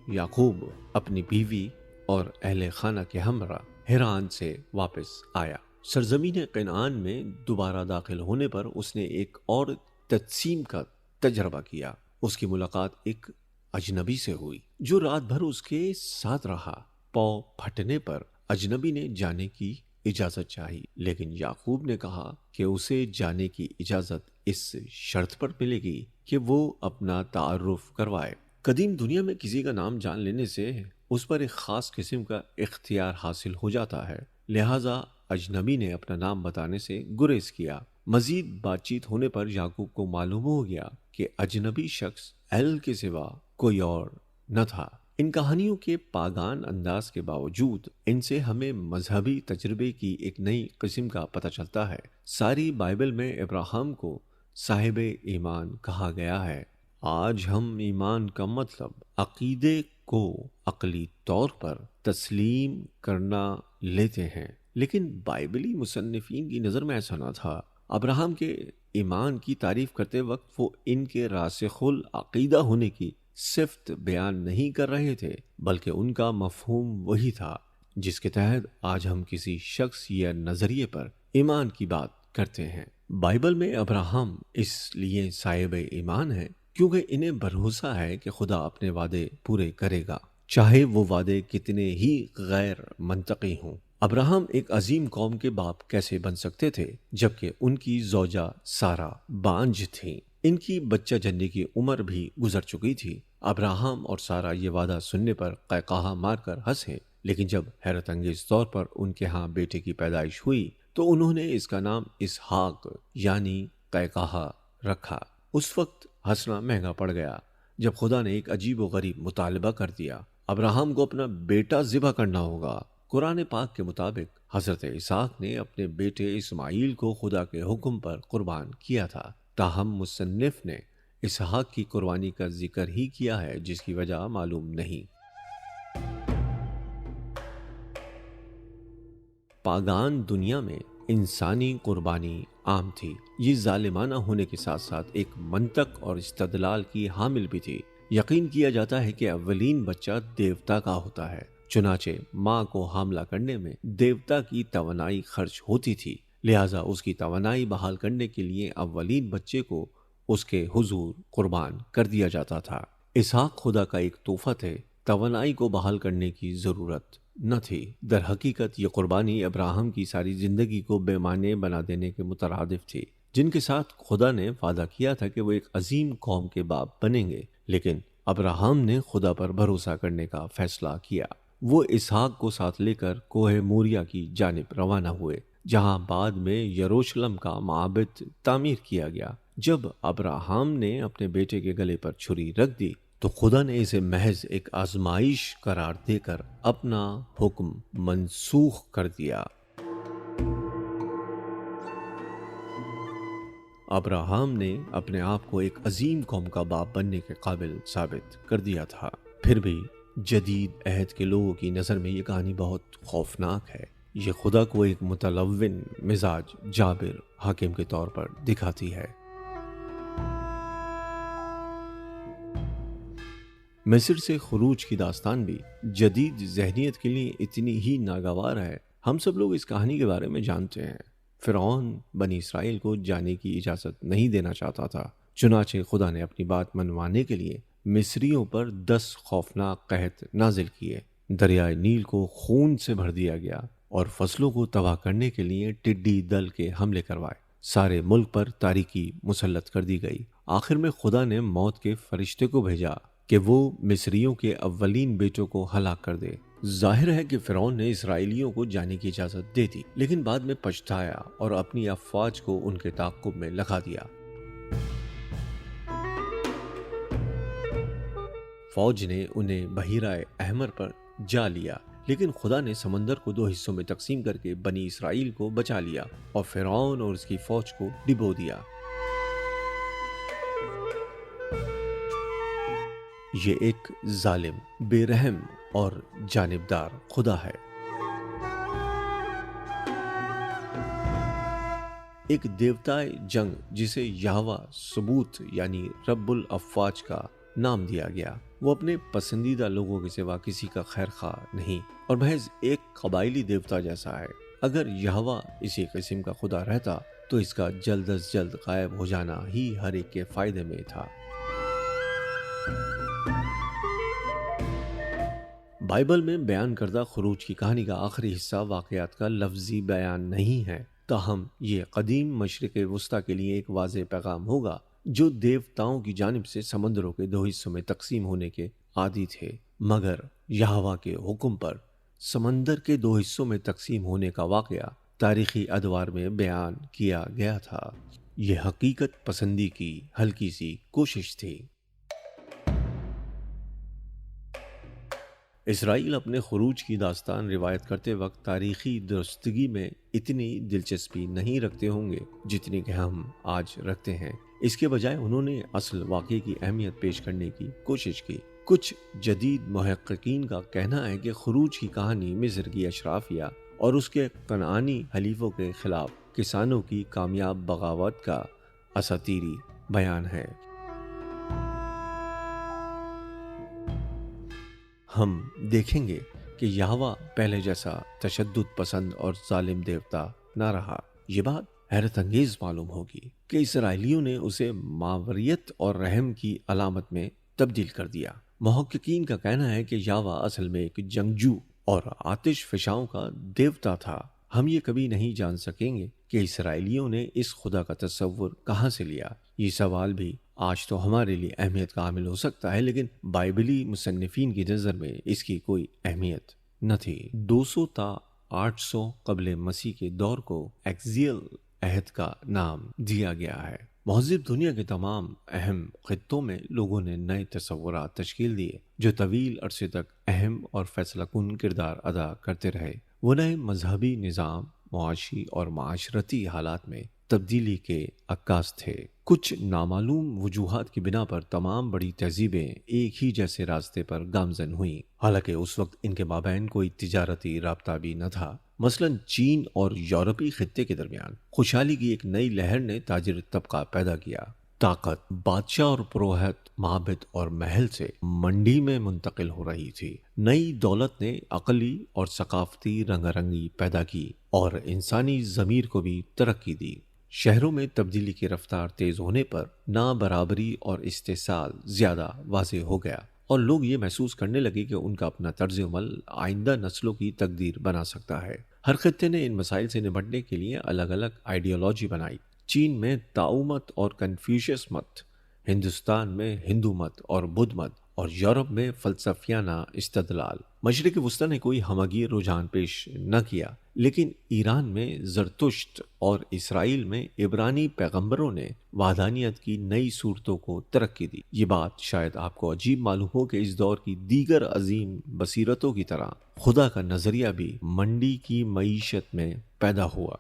یعقوب اپنی بیوی اور اہل خانہ کے ہمراہ حران سے واپس آیا۔ سرزمین کنعان میں دوبارہ داخل ہونے پر اس نے ایک اور تجسیم کا تجربہ کیا۔ اس کی ملاقات ایک اجنبی سے ہوئی جو رات بھر اس کے ساتھ رہا۔ پاؤں پھٹنے پر اجنبی نے جانے کی اجازت چاہی، لیکن یعقوب نے کہا کہ اسے جانے کی اجازت اس شرط پر ملے گی کہ وہ اپنا تعارف کروائے۔ قدیم دنیا میں کسی کا نام جان لینے سے اس پر ایک خاص قسم کا اختیار حاصل ہو جاتا ہے، لہذا اجنبی نے اپنا نام بتانے سے گریز کیا۔ مزید بات چیت ہونے پر یعقوب کو معلوم ہو گیا کہ اجنبی شخص ایل کے سوا کوئی اور نہ تھا۔ ان کہانیوں کے پاگان انداز کے باوجود ان سے ہمیں مذہبی تجربے کی ایک نئی قسم کا پتہ چلتا ہے۔ ساری بائبل میں ابراہیم کو صاحب ایمان کہا گیا ہے۔ آج ہم ایمان کا مطلب عقیدے کو عقلی طور پر تسلیم کرنا لیتے ہیں، لیکن بائبلی مصنفین کی نظر میں ایسا نہ تھا۔ ابراہیم کے ایمان کی تعریف کرتے وقت وہ ان کے راسخ العقیدہ ہونے کی صفت بیان نہیں کر رہے تھے، بلکہ ان کا مفہوم وہی تھا جس کے تحت آج ہم کسی شخص یا نظریے پر ایمان کی بات کرتے ہیں۔ بائبل میں ابراہیم اس لیے صاحب ایمان ہے کیونکہ انہیں بھروسہ ہے کہ خدا اپنے وعدے پورے کرے گا، چاہے وہ وعدے کتنے ہی غیر منطقی ہوں۔ ابراہیم ایک عظیم قوم کے باپ کیسے بن سکتے تھے جبکہ ان کی زوجہ سارہ بانجھ تھیں؟ ان کی بچہ جننے کی عمر بھی گزر چکی تھی۔ ابراہیم اور سارہ یہ وعدہ سننے پر قہقہہ مار کر ہنسے، لیکن جب حیرت انگیز طور پر ان کے ہاں بیٹے کی پیدائش ہوئی تو انہوں نے اس کا نام اسحاق یعنی قہقہہ رکھا۔ اس وقت ہنسنا مہنگا پڑ گیا جب خدا نے ایک عجیب و غریب مطالبہ کر دیا۔ ابراہیم کو اپنا بیٹا ذبح کرنا ہوگا۔ قرآن پاک کے مطابق حضرت اسحاق نے اپنے بیٹے اسماعیل کو خدا کے حکم پر قربان کیا تھا، تاہم مصنف نے اسحاق کی قربانی کا ذکر ہی کیا ہے جس کی وجہ معلوم نہیں۔ پاگان دنیا میں انسانی قربانی عام تھی۔ یہ ظالمانہ ہونے کے ساتھ ساتھ ایک منطق اور استدلال کی حامل بھی تھی۔ یقین کیا جاتا ہے کہ اولین بچہ دیوتا کا ہوتا ہے، چنانچہ ماں کو حاملہ کرنے میں دیوتا کی توانائی خرچ ہوتی تھی، لہٰذا اس کی توانائی بحال کرنے کے لیے اولین بچے کو اس کے حضور قربان کر دیا جاتا تھا۔ اسحاق خدا کا ایک تحفہ تھے، توانائی کو بحال کرنے کی ضرورت نہ تھی۔ در حقیقت یہ قربانی ابراہیم کی ساری زندگی کو بے معنی بنا دینے کے مترادف تھی، جن کے ساتھ خدا نے وعدہ کیا تھا کہ وہ ایک عظیم قوم کے باپ بنیں گے، لیکن ابراہیم نے خدا پر بھروسہ کرنے کا فیصلہ کیا۔ وہ اسحاق کو ساتھ لے کر کوہ موریا کی جانب روانہ ہوئے، جہاں بعد میں یروشلم کا معبد تعمیر کیا گیا۔ جب ابراہیم نے اپنے بیٹے کے گلے پر چھری رکھ دی تو خدا نے اسے محض ایک آزمائش قرار دے کر اپنا حکم منسوخ کر دیا۔ ابراہیم نے اپنے آپ کو ایک عظیم قوم کا باپ بننے کے قابل ثابت کر دیا تھا۔ پھر بھی جدید عہد کے لوگوں کی نظر میں یہ کہانی بہت خوفناک ہے۔ یہ خدا کو ایک متلون مزاج جابر حاکم کے طور پر دکھاتی ہے۔ مصر سے خروج کی داستان بھی جدید ذہنیت کے لیے اتنی ہی ناگوار ہے۔ ہم سب لوگ اس کہانی کے بارے میں جانتے ہیں۔ فرعون بنی اسرائیل کو جانے کی اجازت نہیں دینا چاہتا تھا، چنانچہ خدا نے اپنی بات منوانے کے لیے مصریوں پر 10 خوفناک قحط نازل کیے۔ دریائے نیل کو خون سے بھر دیا گیا اور فصلوں کو تباہ کرنے کے لیے ٹڈی دل کے حملے کروائے۔ سارے ملک پر تاریکی مسلط کر دی گئی۔ آخر میں خدا نے موت کے فرشتے کو بھیجا کہ وہ مصریوں کے اولین بیٹوں کو ہلاک کر دے۔ ظاہر ہے کہ فرعون نے اسرائیلیوں کو جانے کی اجازت دے دی، لیکن بعد میں پچھتایا اور اپنی افواج کو ان کے تعاقب میں لگا دیا۔ فوج نے انہیں بحیرہ احمر پر جا لیا، لیکن خدا نے سمندر کو 2 حصوں میں تقسیم کر کے بنی اسرائیل کو بچا لیا اور فرعون اور اس کی فوج کو ڈبو دیا۔ یہ ایک ظالم، بے رحم اور جانبدار خدا ہے۔ ایک دیوتائے جنگ جسے یہوہ ثبوت یعنی رب الافواج کا نام دیا گیا، وہ اپنے پسندیدہ لوگوں کے سوا کسی کا خیر خواہ نہیں اور محض ایک قبائلی دیوتا جیسا ہے۔ اگر یہوہ اسی قسم کا خدا رہتا تو اس کا جلد از جلد غائب ہو جانا ہی ہر ایک کے فائدے میں تھا۔ بائبل میں بیان کردہ خروج کی کہانی کا آخری حصہ واقعات کا لفظی بیان نہیں ہے، تاہم یہ قدیم مشرق وسطیٰ کے لیے ایک واضح پیغام ہوگا جو دیوتاؤں کی جانب سے سمندروں کے دو حصوں میں تقسیم ہونے کے عادی تھے، مگر یہوہ کے حکم پر سمندر کے دو حصوں میں تقسیم ہونے کا واقعہ تاریخی ادوار میں بیان کیا گیا تھا۔ یہ حقیقت پسندی کی ہلکی سی کوشش تھی۔ اسرائیل اپنے خروج کی داستان روایت کرتے وقت تاریخی درستگی میں اتنی دلچسپی نہیں رکھتے ہوں گے جتنی کہ ہم آج رکھتے ہیں۔ اس کے بجائے انہوں نے اصل واقعے کی اہمیت پیش کرنے کی کوشش کی۔ کچھ جدید محققین کا کہنا ہے کہ خروج کی کہانی مصر کی اشرافیہ اور اس کے کنعانی حلیفوں کے خلاف کسانوں کی کامیاب بغاوت کا اساطیری بیان ہے۔ ہم دیکھیں گے کہ یہوہ پہلے جیسا تشدد پسند اور ظالم دیوتا نہ رہا۔ یہ بات حیرت انگیز معلوم ہوگی کہ اسرائیلیوں نے اسے ماوریت اور رحم کی علامت میں تبدیل کر دیا۔ محققین کا کہنا ہے کہ یہوہ اصل میں ایک جنگجو اور آتش فشاؤں کا دیوتا تھا۔ ہم یہ کبھی نہیں جان سکیں گے کہ اسرائیلیوں نے اس خدا کا تصور کہاں سے لیا۔ یہ سوال بھی آج تو ہمارے لیے اہمیت کا حامل ہو سکتا ہے، لیکن بائبلی مصنفین کی نظر میں اس کی کوئی اہمیت نہ تھی۔ 200 تا 800 قبل مسیح کے دور کو ایکزیل عہد کا نام دیا گیا ہے۔ مہذب دنیا کے تمام اہم خطوں میں لوگوں نے نئے تصورات تشکیل دیے جو طویل عرصے تک اہم اور فیصلہ کن کردار ادا کرتے رہے۔ وہ نئے مذہبی نظام، معاشی اور معاشرتی حالات میں تبدیلی کے عکاس تھے۔ کچھ نامعلوم وجوہات کی بنا پر تمام بڑی تہذیبیں ایک ہی جیسے راستے پر گامزن ہوئیں، حالانکہ اس وقت ان کے مابین کوئی تجارتی رابطہ بھی نہ تھا۔ مثلا چین اور یورپی خطے کے درمیان خوشحالی کی ایک نئی لہر نے تاجر طبقہ پیدا کیا۔ طاقت بادشاہ اور پروہت معبد اور محل سے منڈی میں منتقل ہو رہی تھی۔ نئی دولت نے عقلی اور ثقافتی رنگا رنگی پیدا کی اور انسانی ضمیر کو بھی ترقی دی۔ شہروں میں تبدیلی کی رفتار تیز ہونے پر نابرابری اور استحصال زیادہ واضح ہو گیا، اور لوگ یہ محسوس کرنے لگے کہ ان کا اپنا طرز عمل آئندہ نسلوں کی تقدیر بنا سکتا ہے۔ ہر خطے نے ان مسائل سے نمٹنے کے لیے الگ الگ آئیڈیالوجی بنائی۔ چین میں تاؤ مت اور کنفیوشس مت، ہندوستان میں ہندو مت اور بدھ مت، اور یورپ میں فلسفیانہ استدلال۔ مشرق وسطیٰ نے کوئی ہمگیر رجحان پیش نہ کیا، لیکن ایران میں زرتشت اور اسرائیل میں عبرانی پیغمبروں نے وحدانیت کی نئی صورتوں کو ترقی دی۔ یہ بات شاید آپ کو عجیب معلوم ہو کہ اس دور کی دیگر عظیم بصیرتوں کی طرح خدا کا نظریہ بھی منڈی کی معیشت میں پیدا ہوا۔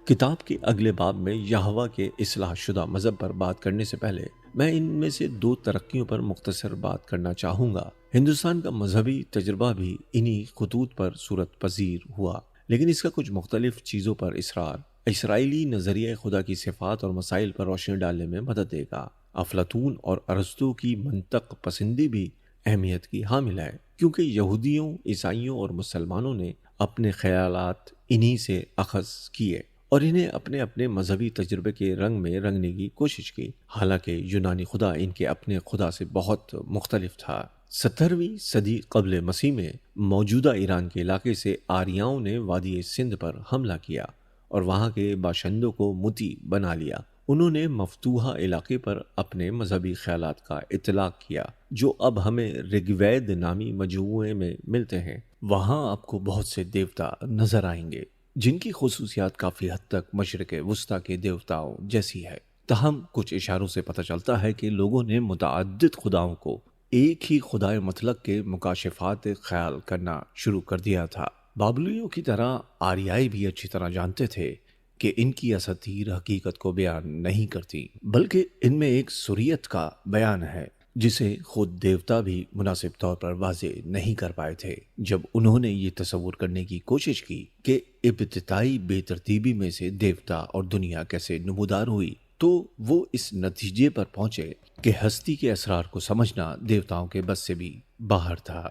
کتاب کے اگلے باب میں یہوہ کے اصلاح شدہ مذہب پر بات کرنے سے پہلے میں ان میں سے 2 ترقیوں پر مختصر بات کرنا چاہوں گا۔ ہندوستان کا مذہبی تجربہ بھی انہی خطوط پر صورت پذیر ہوا، لیکن اس کا کچھ مختلف چیزوں پر اصرار اسرائیلی نظریہ خدا کی صفات اور مسائل پر روشنی ڈالنے میں مدد دے گا۔ افلاطون اور ارسطو کی منطق پسندی بھی اہمیت کی حامل ہے، کیونکہ یہودیوں، عیسائیوں اور مسلمانوں نے اپنے خیالات انہی سے اخذ کیے اور انہیں اپنے اپنے مذہبی تجربے کے رنگ میں رنگنے کی کوشش کی، حالانکہ یونانی خدا ان کے اپنے خدا سے بہت مختلف تھا۔ 17ویں صدی قبل مسیح میں موجودہ ایران کے علاقے سے آریاؤں نے وادی سندھ پر حملہ کیا اور وہاں کے باشندوں کو متی بنا لیا۔ انہوں نے مفتوحہ علاقے پر اپنے مذہبی خیالات کا اطلاق کیا، جو اب ہمیں رگوید نامی مجموعے میں ملتے ہیں۔ وہاں آپ کو بہت سے دیوتا نظر آئیں گے جن کی خصوصیات کافی حد تک مشرق وسطیٰ کے دیوتاؤں جیسی ہے۔ تاہم کچھ اشاروں سے پتہ چلتا ہے کہ لوگوں نے متعدد خداؤں کو ایک ہی خدائے مطلق کے مکاشفات خیال کرنا شروع کر دیا تھا۔ بابلیوں کی طرح آریائی بھی اچھی طرح جانتے تھے کہ ان کی اساطیر حقیقت کو بیان نہیں کرتی، بلکہ ان میں ایک سریت کا بیان ہے جسے خود دیوتا بھی مناسب طور پر واضح نہیں کر پائے تھے۔ جب انہوں نے یہ تصور کرنے کی کوشش کی کہ ابتدائی بے ترتیبی میں سے دیوتا اور دنیا کیسے نمودار ہوئی، تو وہ اس نتیجے پر پہنچے کہ ہستی کے اسرار کو سمجھنا دیوتاؤں کے بس سے بھی باہر تھا۔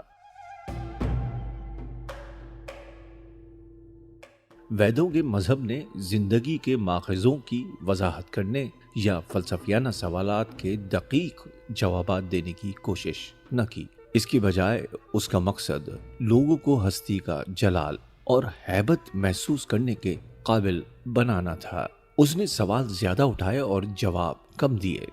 ویدوں کے مذہب نے زندگی کے ماخذوں کی وضاحت کرنے یا فلسفیانہ سوالات کے دقیق جوابات دینے کی کوشش نہ کی۔ اس کی بجائے اس کا مقصد لوگوں کو ہستی کا جلال اور ہیبت محسوس کرنے کے قابل بنانا تھا۔ اس نے سوال زیادہ اٹھائے اور جواب کم دیے۔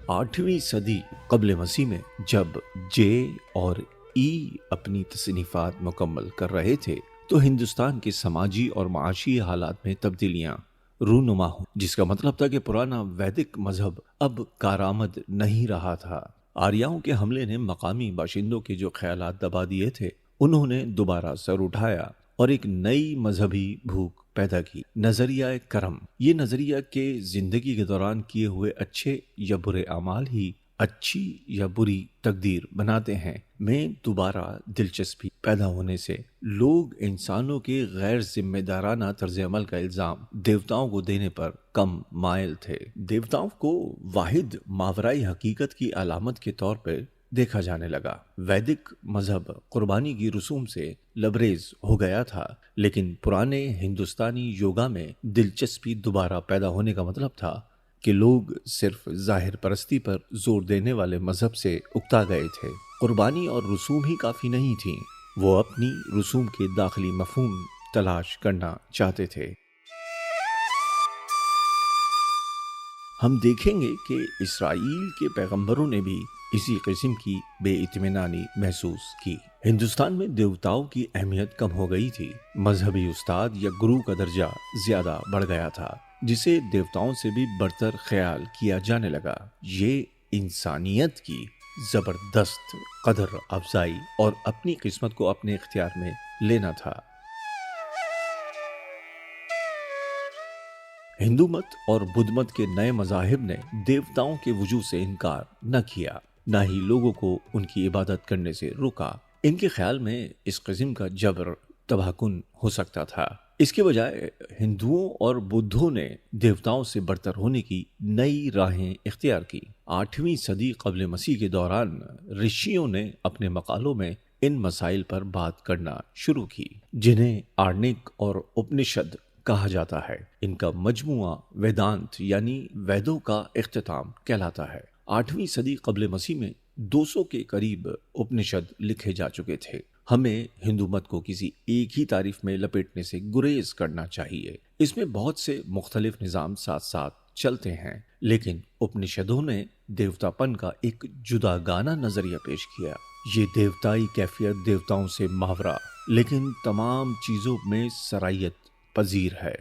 8ویں صدی قبل مسیح میں جب جے اور ای اپنی تصنیفات مکمل کر رہے تھے تو ہندوستان کے سماجی اور معاشی حالات میں تبدیلیاں رونما ہوں، جس کا مطلب تھا کہ پرانا ویدک مذہب اب کارآمد نہیں رہا تھا۔ آریاؤں کے حملے نے مقامی باشندوں کے جو خیالات دبا دیے تھے انہوں نے دوبارہ سر اٹھایا اور ایک نئی مذہبی بھوک پیدا کی، نظریہ کرم۔ یہ نظریہ کہ زندگی کے دوران کیے ہوئے اچھے یا برے اعمال ہی اچھی یا بری تقدیر بناتے ہیں میں دوبارہ دلچسپی پیدا ہونے سے لوگ انسانوں کے غیر ذمہ دارانہ طرز عمل کا الزام دیوتاؤں کو دینے پر کم مائل تھے۔ دیوتاؤں کو واحد ماورائی حقیقت کی علامت کے طور پر دیکھا جانے لگا۔ ویدک مذہب قربانی کی رسوم سے لبریز ہو گیا تھا، لیکن پرانے ہندوستانی یوگا میں دلچسپی دوبارہ پیدا ہونے کا مطلب تھا کہ لوگ صرف ظاہر پرستی پر زور دینے والے مذہب سے اکتا گئے تھے۔ قربانی اور رسوم ہی کافی نہیں تھیں، وہ اپنی رسوم کے داخلی مفہوم تلاش کرنا چاہتے تھے۔ ہم دیکھیں گے کہ اسرائیل کے پیغمبروں نے بھی اسی قسم کی بے اطمینانی محسوس کی۔ ہندوستان میں دیوتاؤں کی اہمیت کم ہو گئی تھی، مذہبی استاد یا گرو کا درجہ زیادہ بڑھ گیا تھا، جسے دیوتاؤں سے بھی برتر خیال کیا جانے لگا۔ یہ انسانیت کی زبردست قدر افزائی اور اپنی قسمت کو اپنے اختیار میں لینا تھا۔ ہندو مت اور بدھ مت کے نئے مذاہب نے دیوتاؤں کے وجود سے انکار نہ کیا، نہ ہی لوگوں کو ان کی عبادت کرنے سے روکا۔ ان کے خیال میں اس قسم کا جبر تباہ کن ہو سکتا تھا۔ اس کے بجائے ہندوؤں اور بدھوں نے دیوتاؤں سے برتر ہونے کی نئی راہیں اختیار کی۔ 8ویں صدی قبل مسیح کے دوران رشیوں نے اپنے مقالوں میں ان مسائل پر بات کرنا شروع کی، جنہیں آرنک اور اپنشد کہا جاتا ہے۔ ان کا مجموعہ ویدانت یعنی ویدوں کا اختتام کہلاتا ہے۔ 8ویں صدی قبل مسیح میں 200 کے قریب اپنشد لکھے جا چکے تھے۔ ہمیں ہندو مت کو کسی ایک ہی تعریف میں لپیٹنے سے گریز کرنا چاہیے۔ اس میں بہت سے مختلف نظام ساتھ ساتھ چلتے ہیں، لیکن اپنشدوں نے دیوتا پن کا ایک جدا گانا نظریہ پیش کیا۔ یہ دیوتائی کیفیت دیوتاؤں سے ماورا لیکن تمام چیزوں میں سرائیت پذیر ہے۔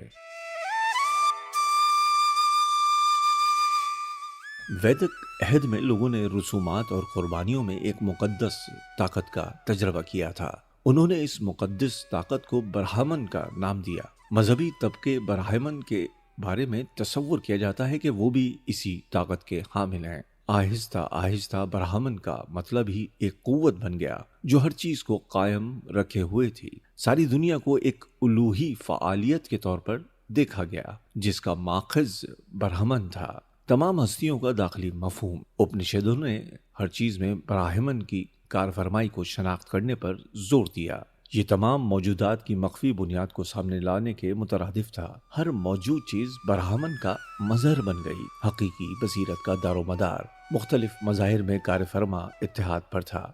ویدک عہد میں لوگوں نے رسومات اور قربانیوں میں ایک مقدس طاقت کا تجربہ کیا تھا۔ انہوں نے اس مقدس طاقت کو برہمن کا نام دیا۔ مذہبی طبقے برہمن کے بارے میں تصور کیا جاتا ہے کہ وہ بھی اسی طاقت کے حامل ہیں۔ آہستہ آہستہ برہمن کا مطلب ہی ایک قوت بن گیا جو ہر چیز کو قائم رکھے ہوئے تھی۔ ساری دنیا کو ایک الوہی فعالیت کے طور پر دیکھا گیا جس کا ماخذ برہمن تھا۔ تمام ہستیوں کا داخلی مفہوم۔ اپنشدوں نے ہر چیز میں براہمن کی کارفرمائی کو شناخت کرنے پر زور دیا۔ یہ تمام موجودات کی مخفی بنیاد کو سامنے لانے کے مترادف تھا۔ ہر موجود چیز برہمن کا مظہر بن گئی۔ حقیقی بصیرت کا دار و مدار مختلف مظاہر میں کارفرما اتحاد پر تھا۔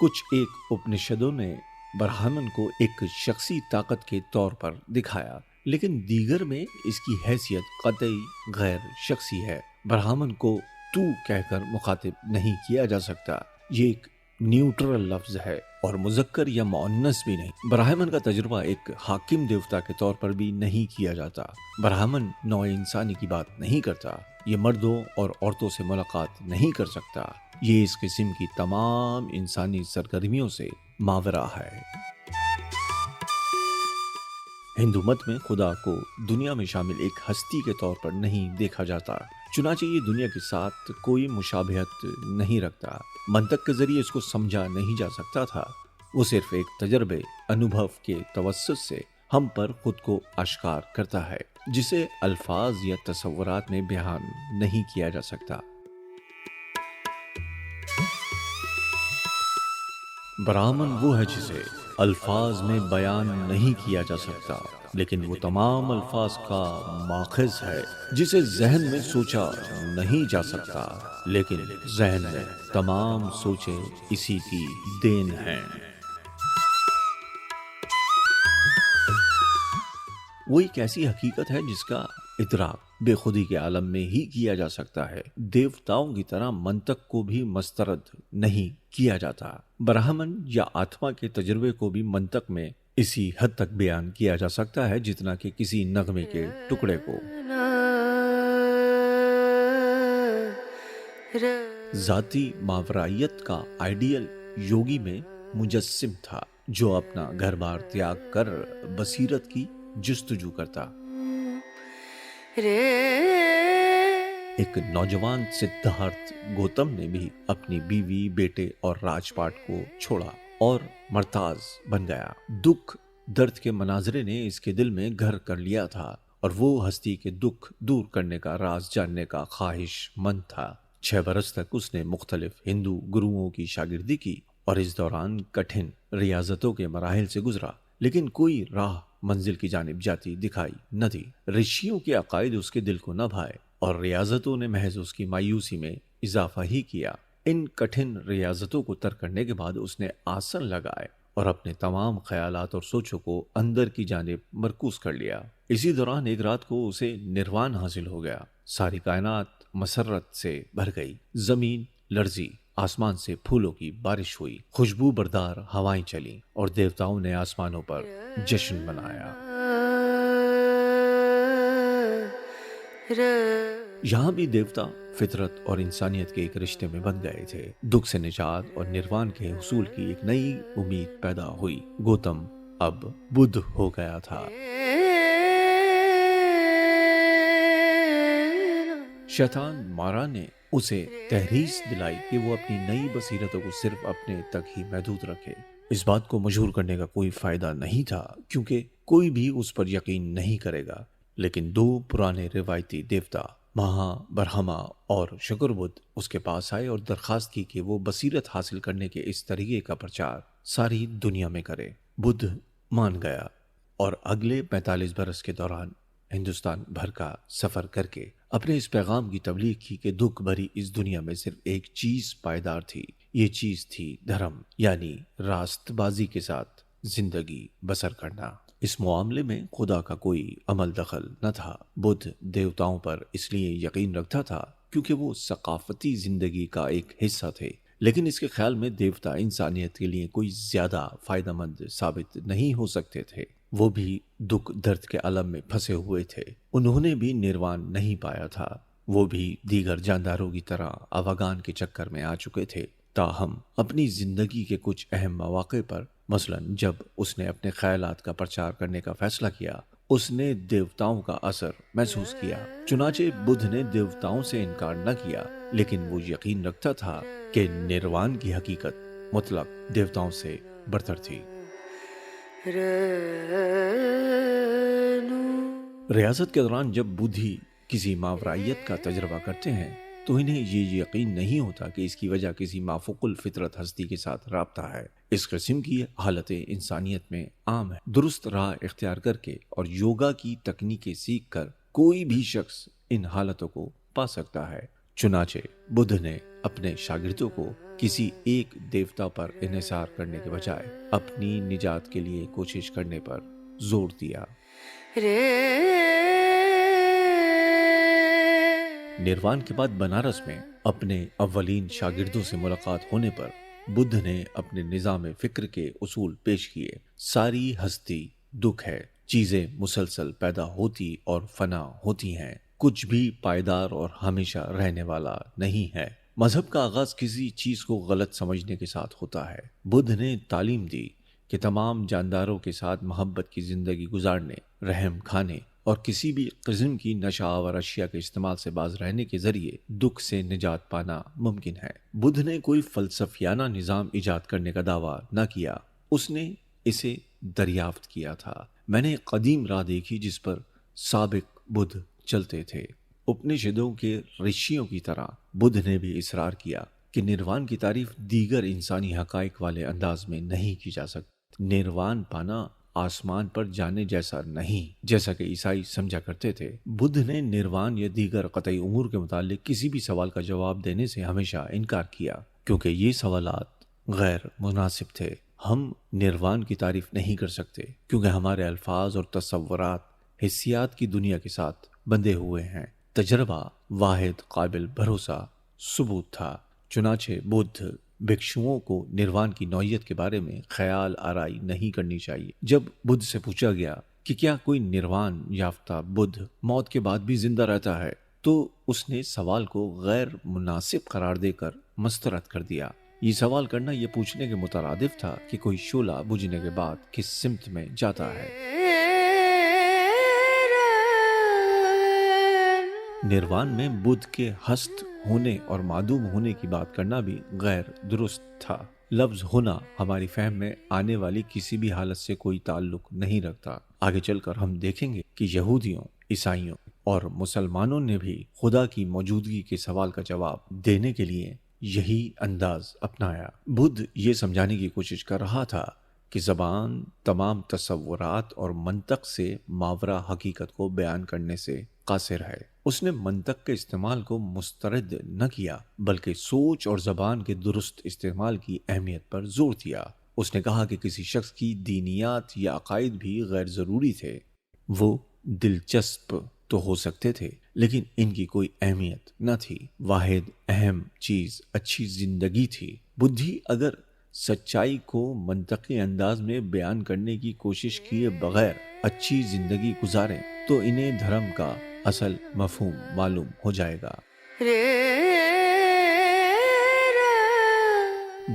کچھ ایک اپنشدوں نے برہمن کو ایک شخصی طاقت کے طور پر دکھایا، لیکن دیگر میں اس کی حیثیت قطعی غیر شخصی ہے۔ برہمن کو تو کہہ کر مخاطب نہیں کیا جا سکتا۔ یہ ایک نیوٹرل لفظ ہے اور مذکر یا مؤنث بھی نہیں۔ برہمن کا تجربہ ایک حاکم دیوتا کے طور پر بھی نہیں کیا جاتا۔ برہمن نوع انسانی کی بات نہیں کرتا۔ یہ مردوں اور عورتوں سے ملاقات نہیں کر سکتا۔ یہ اس قسم کی تمام انسانی سرگرمیوں سے ماورا ہے۔ ہندو مت میں خدا کو دنیا میں شامل ایک ہستی کے طور پر نہیں دیکھا جاتا، چنانچہ یہ دنیا کے ساتھ کوئی مشابہت نہیں رکھتا۔ منطق کے ذریعے اس کو سمجھا نہیں جا سکتا تھا۔ وہ صرف ایک تجربے انوبھو کے توسط سے ہم پر خود کو آشکار کرتا ہے، جسے الفاظ یا تصورات میں بیان نہیں کیا جا سکتا۔ برہمن وہ ہے جسے الفاظ میں بیان نہیں کیا جا سکتا، لیکن وہ تمام الفاظ کا ماخذ ہے، جسے ذہن میں سوچا نہیں جا سکتا، لیکن ذہن میں تمام سوچیں اسی کی دین ہیں۔ وہ ایک ایسی حقیقت ہے جس کا ادراک بے خودی کے عالم میں ہی کیا جا سکتا ہے۔ دیوتاؤں کی طرح منطق کو بھی مسترد نہیں کیا جاتا۔ برہمن یا آتما کے تجربے کو بھی منطق میں اسی حد تک بیان کیا جا سکتا ہے جتنا کہ کسی نغمے کے ٹکڑے کو۔ ذاتی ماورائیت کا آئیڈیل یوگی میں مجسم تھا، جو اپنا گھر بار تیاگ کر بصیرت کی جستجو کرتا۔ ایک نوجوان سدھارتھ گوتم نے بھی اپنی بیوی، بیٹے اور راج پاٹ کو چھوڑا اور مرتاز بن گیا۔ دکھ درد کے مناظرے نے اس کے دل میں گھر کر لیا تھا اور وہ ہستی کے دکھ دور کرنے کا راز جاننے کا خواہش مند تھا۔ 6 برس تک اس نے مختلف ہندو گروؤں کی شاگردی کی اور اس دوران کٹھن ریاضتوں کے مراحل سے گزرا، لیکن کوئی راہ منزل کی جانب جاتی دکھائی نہ دی۔ رشیوں کے عقائد اس کے دل کو نہ بھائے اور ریاضتوں نے محض اس کی مایوسی میں اضافہ ہی کیا۔ ان کٹھن ریاضتوں کو ترک کرنے کے بعد اس نے آسن لگائے اور اپنے تمام خیالات اور سوچوں کو اندر کی جانب مرکوز کر لیا۔ اسی دوران ایک رات کو اسے نروان حاصل ہو گیا۔ ساری کائنات مسرت سے بھر گئی، زمین لرزی، آسمان سے پھولوں کی بارش ہوئی، خوشبو بردار ہوائیں چلیں اور دیوتاؤں نے آسمانوں پر جشن منایا۔ یہاں بھی دیوتا فطرت اور انسانیت کے ایک رشتے میں بن گئے تھے۔ دکھ سے نجات اور نروان کے حصول کی ایک نئی امید پیدا ہوئی۔ گوتم اب بدھ ہو گیا تھا۔ شیطان مارا نے اسے تحریص دلائی کہ وہ اپنی نئی بصیرتوں کو صرف اپنے تک ہی محدود رکھے۔ اس بات کو مشہور کرنے کا کوئی فائدہ نہیں تھا، کیونکہ کوئی بھی اس پر یقین نہیں کرے گا۔ لیکن 2 پرانے روایتی دیوتا مہا برہما اور شکر بدھ اس کے پاس آئے اور درخواست کی کہ وہ بصیرت حاصل کرنے کے اس طریقے کا پرچار ساری دنیا میں کرے۔ بدھ مان گیا اور اگلے 45 برس کے دوران ہندوستان بھر کا سفر کر کے اپنے اس پیغام کی تبلیغ کی کہ دکھ بھری اس دنیا میں صرف ایک چیز پائیدار تھی، یہ چیز تھی دھرم، یعنی راست بازی کے ساتھ زندگی بسر کرنا۔ اس معاملے میں خدا کا کوئی عمل دخل نہ تھا۔ بدھ دیوتاؤں پر اس لیے یقین رکھتا تھا کیونکہ وہ ثقافتی زندگی کا ایک حصہ تھے، لیکن اس کے خیال میں دیوتا انسانیت کے لیے کوئی زیادہ فائدہ مند ثابت نہیں ہو سکتے تھے۔ وہ بھی دکھ درد کے عالم میں پھنسے ہوئے تھے، انہوں نے بھی نروان نہیں پایا تھا، وہ بھی دیگر جانداروں کی طرح اوگان کے چکر میں آ چکے تھے۔ تاہم اپنی زندگی کے کچھ اہم مواقع پر، مثلا جب اس نے اپنے خیالات کا پرچار کرنے کا فیصلہ کیا، اس نے دیوتاؤں کا اثر محسوس کیا۔ چنانچہ بدھ نے دیوتاؤں سے انکار نہ کیا، لیکن وہ یقین رکھتا تھا کہ نروان کی حقیقت مطلق دیوتاؤں سے برتر تھی۔ ریاضت کے دوران جب بدھی کسی ماورائیت کا تجربہ کرتے ہیں تو انہیں یہ یقین نہیں ہوتا کہ اس کی وجہ کسی مافوق الفطرت ہستی کے ساتھ رابطہ ہے۔ اس قسم کی حالتیں انسانیت میں عام ہے۔ درست راہ اختیار کر کے اور یوگا کی تکنیکیں سیکھ کر کوئی بھی شخص ان حالتوں کو پا سکتا ہے۔ چنانچہ بدھ نے اپنے شاگردوں کو کسی ایک دیوتا پر انحصار کرنے کے بجائے اپنی نجات کے لیے کوشش کرنے پر زور دیا۔ نروان کے بعد بنارس میں اپنے اولین شاگردوں سے ملاقات ہونے پر بدھ نے اپنے نظام فکر کے اصول پیش کیے۔ ساری ہستی دکھ ہے، چیزیں مسلسل پیدا ہوتی اور فنا ہوتی ہیں، کچھ بھی پائیدار اور ہمیشہ رہنے والا نہیں ہے۔ مذہب کا آغاز کسی چیز کو غلط سمجھنے کے ساتھ ہوتا ہے۔ بدھ نے تعلیم دی کہ تمام جانداروں کے ساتھ محبت کی زندگی گزارنے، رحم کھانے اور کسی بھی قسم کی نشہ آور اشیاء کے استعمال سے باز رہنے کے ذریعے دکھ سے نجات پانا ممکن ہے۔ بدھ نے کوئی فلسفیانہ نظام ایجاد کرنے کا دعویٰ نہ کیا، اس نے اسے دریافت کیا تھا۔ میں نے ایک قدیم راہ دیکھی جس پر سابق بدھ چلتے تھے۔ اپنشدوں کے رشیوں کی طرح بدھ نے بھی اصرار کیا کہ کہ نروان کی تعریف دیگر انسانی حقائق والے انداز میں نہیں کی جا سکتی۔ نروان پانا آسمان پر جانے جیسا نہیں، جیسا کہ عیسائی سمجھا کرتے تھے۔ بدھ نے نروان یا دیگر قطعی امور کے متعلق کسی بھی سوال کا جواب دینے سے ہمیشہ انکار کیا، کیونکہ یہ سوالات غیر مناسب تھے۔ ہم نروان کی تعریف نہیں کر سکتے کیونکہ ہمارے الفاظ اور تصورات حسیات کی دنیا کے ساتھ بندھے ہوئے ہیں۔ تجربہ واحد قابل بھروسہ ثبوت تھا، چنانچہ بدھ بھکشوؤں کو نروان کی نوعیت کے بارے میں خیال آرائی نہیں کرنی چاہیے۔ جب بدھ سے پوچھا گیا کہ کیا کوئی نروان یافتہ بدھ موت کے بعد بھی زندہ رہتا ہے، تو اس نے سوال کو غیر مناسب قرار دے کر مسترد کر دیا۔ یہ سوال کرنا یہ پوچھنے کے مترادف تھا کہ کوئی شعلہ بجھنے کے بعد کس سمت میں جاتا ہے۔ نروان میں بدھ کے ہست ہونے اور معدوم ہونے کی بات کرنا بھی غیر درست تھا۔ لفظ ہونا ہماری فہم میں آنے والی کسی بھی حالت سے کوئی تعلق نہیں رکھتا۔ آگے چل کر ہم دیکھیں گے کہ یہودیوں، عیسائیوں اور مسلمانوں نے بھی خدا کی موجودگی کے سوال کا جواب دینے کے لیے یہی انداز اپنایا۔ بدھ یہ سمجھانے کی کوشش کر رہا تھا کہ زبان تمام تصورات اور منطق سے ماورا حقیقت کو بیان کرنے سے قاصر ہے۔ اس نے منطق کے استعمال کو مسترد نہ کیا بلکہ سوچ اور زبان کے درست استعمال کی اہمیت پر زور دیا۔ اس نے کہا کہ کسی شخص کی دینیات یا عقائد بھی غیر ضروری تھے، وہ دلچسپ تو ہو سکتے تھے لیکن ان کی کوئی اہمیت نہ تھی۔ واحد اہم چیز اچھی زندگی تھی۔ بدھی اگر سچائی کو منطقی انداز میں بیان کرنے کی کوشش کیے بغیر اچھی زندگی گزاریں تو انہیں دھرم کا اصل مفہوم معلوم ہو جائے گا۔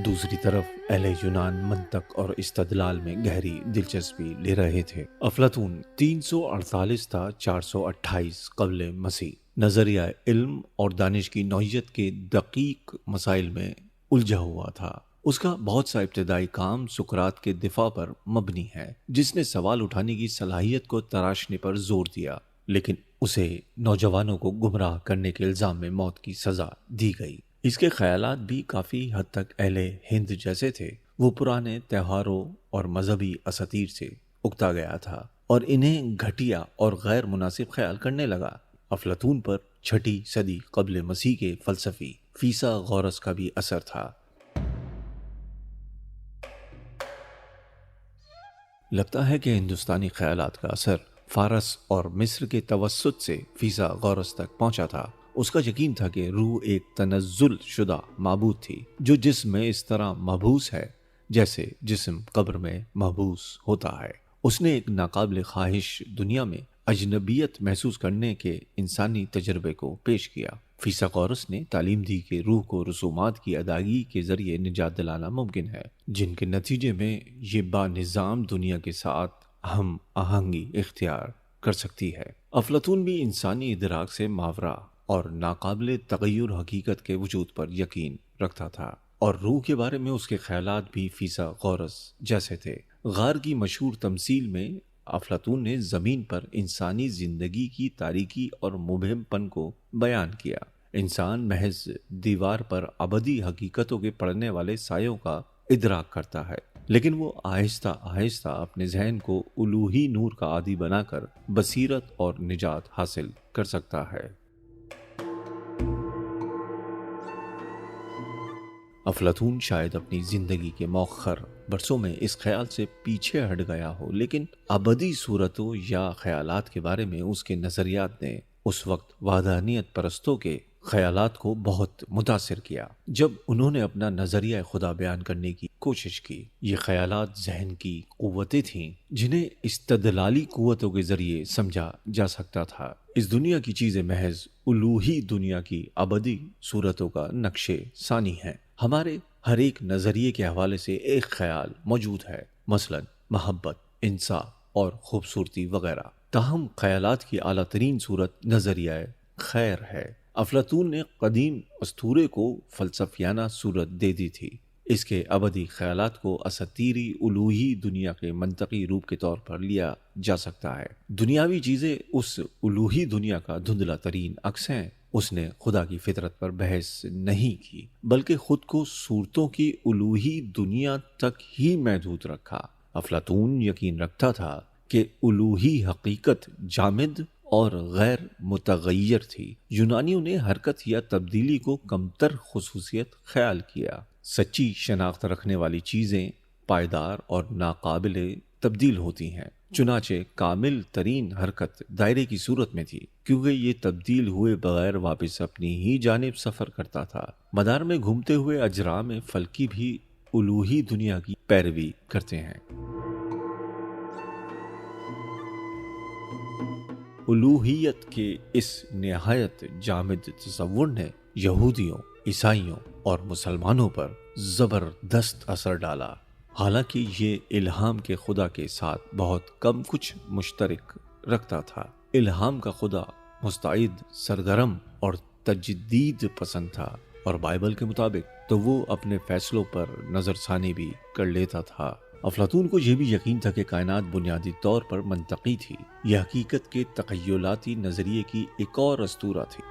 دوسری طرف اہل یونان منطق اور استدلال میں گہری دلچسپی لے رہے تھے۔ افلاطون 348 تا 428 قبل مسیح نظریہ علم اور دانش کی نوعیت کے دقیق مسائل میں الجھا ہوا تھا۔ اس کا بہت سا ابتدائی کام سقراط کے دفاع پر مبنی ہے، جس نے سوال اٹھانے کی صلاحیت کو تراشنے پر زور دیا، لیکن اسے نوجوانوں کو گمراہ کرنے کے الزام میں موت کی سزا دی گئی۔ اس کے خیالات بھی کافی حد تک اہل ہند جیسے تھے۔ وہ پرانے تہواروں اور مذہبی اساطیر سے اکتا گیا تھا اور انہیں گھٹیا اور غیر مناسب خیال کرنے لگا۔ افلاطون پر 6 صدی قبل مسیح کے فلسفی فیثاغورس کا بھی اثر تھا۔ لگتا ہے کہ ہندوستانی خیالات کا اثر فارس اور مصر کے توسط سے فیثاغورس تک پہنچا تھا۔ اس کا یقین تھا کہ روح ایک تنزل شدہ معبود تھی جو جسم میں اس طرح محبوس ہے جیسے جسم قبر میں محبوس ہوتا ہے۔ اس نے ایک ناقابل خواہش دنیا میں اجنبیت محسوس کرنے کے انسانی تجربے کو پیش کیا۔ فیثاغورس نے تعلیم دی کہ روح کو رسومات کی ادائیگی کے ذریعے نجات دلانا ممکن ہے، جن کے نتیجے میں یہ با نظام دنیا کے ساتھ ہم آہنگی اختیار کر سکتی ہے۔ افلاطون بھی انسانی ادراک سے ماورا اور ناقابل تغیر حقیقت کے وجود پر یقین رکھتا تھا، اور روح کے بارے میں اس کے خیالات بھی فیثاغورس جیسے تھے۔ غار کی مشہور تمثیل میں افلاطون نے زمین پر انسانی زندگی کی تاریکی اور مبہم پن کو بیان کیا۔ انسان محض دیوار پر ابدی حقیقتوں کے پڑنے والے سایوں کا ادراک کرتا ہے، لیکن وہ آہستہ آہستہ اپنے ذہن کو الوہی نور کا عادی بنا کر بصیرت اور نجات حاصل کر سکتا ہے۔ افلاطون شاید اپنی زندگی کے مؤخر برسوں میں اس خیال سے پیچھے ہٹ گیا ہو، لیکن ابدی صورتوں یا خیالات کے بارے میں اس کے نظریات نے اس وقت وحدانیت پرستوں کے خیالات کو بہت متاثر کیا جب انہوں نے اپنا نظریہ خدا بیان کرنے کی کوشش کی۔ یہ خیالات ذہن کی قوتیں تھیں جنہیں استدلالی قوتوں کے ذریعے سمجھا جا سکتا تھا۔ اس دنیا کی چیزیں محض الوہی دنیا کی ابدی صورتوں کا نقش ثانی ہیں۔ ہمارے ہر ایک نظریے کے حوالے سے ایک خیال موجود ہے، مثلا محبت، انصاف اور خوبصورتی وغیرہ۔ تاہم خیالات کی اعلیٰ ترین صورت نظریہ خیر ہے۔ افلاطون نے قدیم اسطورے کو فلسفیانہ صورت دے دی تھی۔ اس کے ابدی خیالات کو اساطیری الوہی دنیا کے منطقی روپ کے طور پر لیا جا سکتا ہے۔ دنیاوی چیزیں اس الوہی دنیا کا دھندلا ترین عکس ہیں اس نے خدا کی فطرت پر بحث نہیں کی بلکہ خود کو صورتوں کی الوہی دنیا تک ہی محدود رکھا۔ افلاطون یقین رکھتا تھا کہ الوہی حقیقت جامد اور غیر متغیر تھی۔ یونانیوں نے حرکت یا تبدیلی کو کمتر خصوصیت خیال کیا۔ سچی شناخت رکھنے والی چیزیں پائیدار اور ناقابل تبدیل ہوتی ہیں، چنانچہ کامل ترین حرکت دائرے کی صورت میں تھی، کیونکہ یہ تبدیل ہوئے بغیر واپس اپنی ہی جانب سفر کرتا تھا۔ مدار میں گھومتے ہوئے اجرام فلکی بھی الوہی دنیا کی پیروی کرتے ہیں۔ الوہیت کے اس نہایت جامد تصور نے یہودیوں، عیسائیوں اور مسلمانوں پر زبردست اثر ڈالا۔ حالانکہ یہ الہام کے خدا کے ساتھ بہت کم کچھ مشترک رکھتا تھا۔ الہام کا خدا مستعد، سرگرم اور تجدید پسند تھا، اور بائبل کے مطابق تو وہ اپنے فیصلوں پر نظر ثانی بھی کر لیتا تھا۔ افلاطون کو یہ بھی یقین تھا کہ کائنات بنیادی طور پر منطقی تھی۔ یہ حقیقت کے تخیلاتی نظریے کی ایک اور اسطورہ تھی۔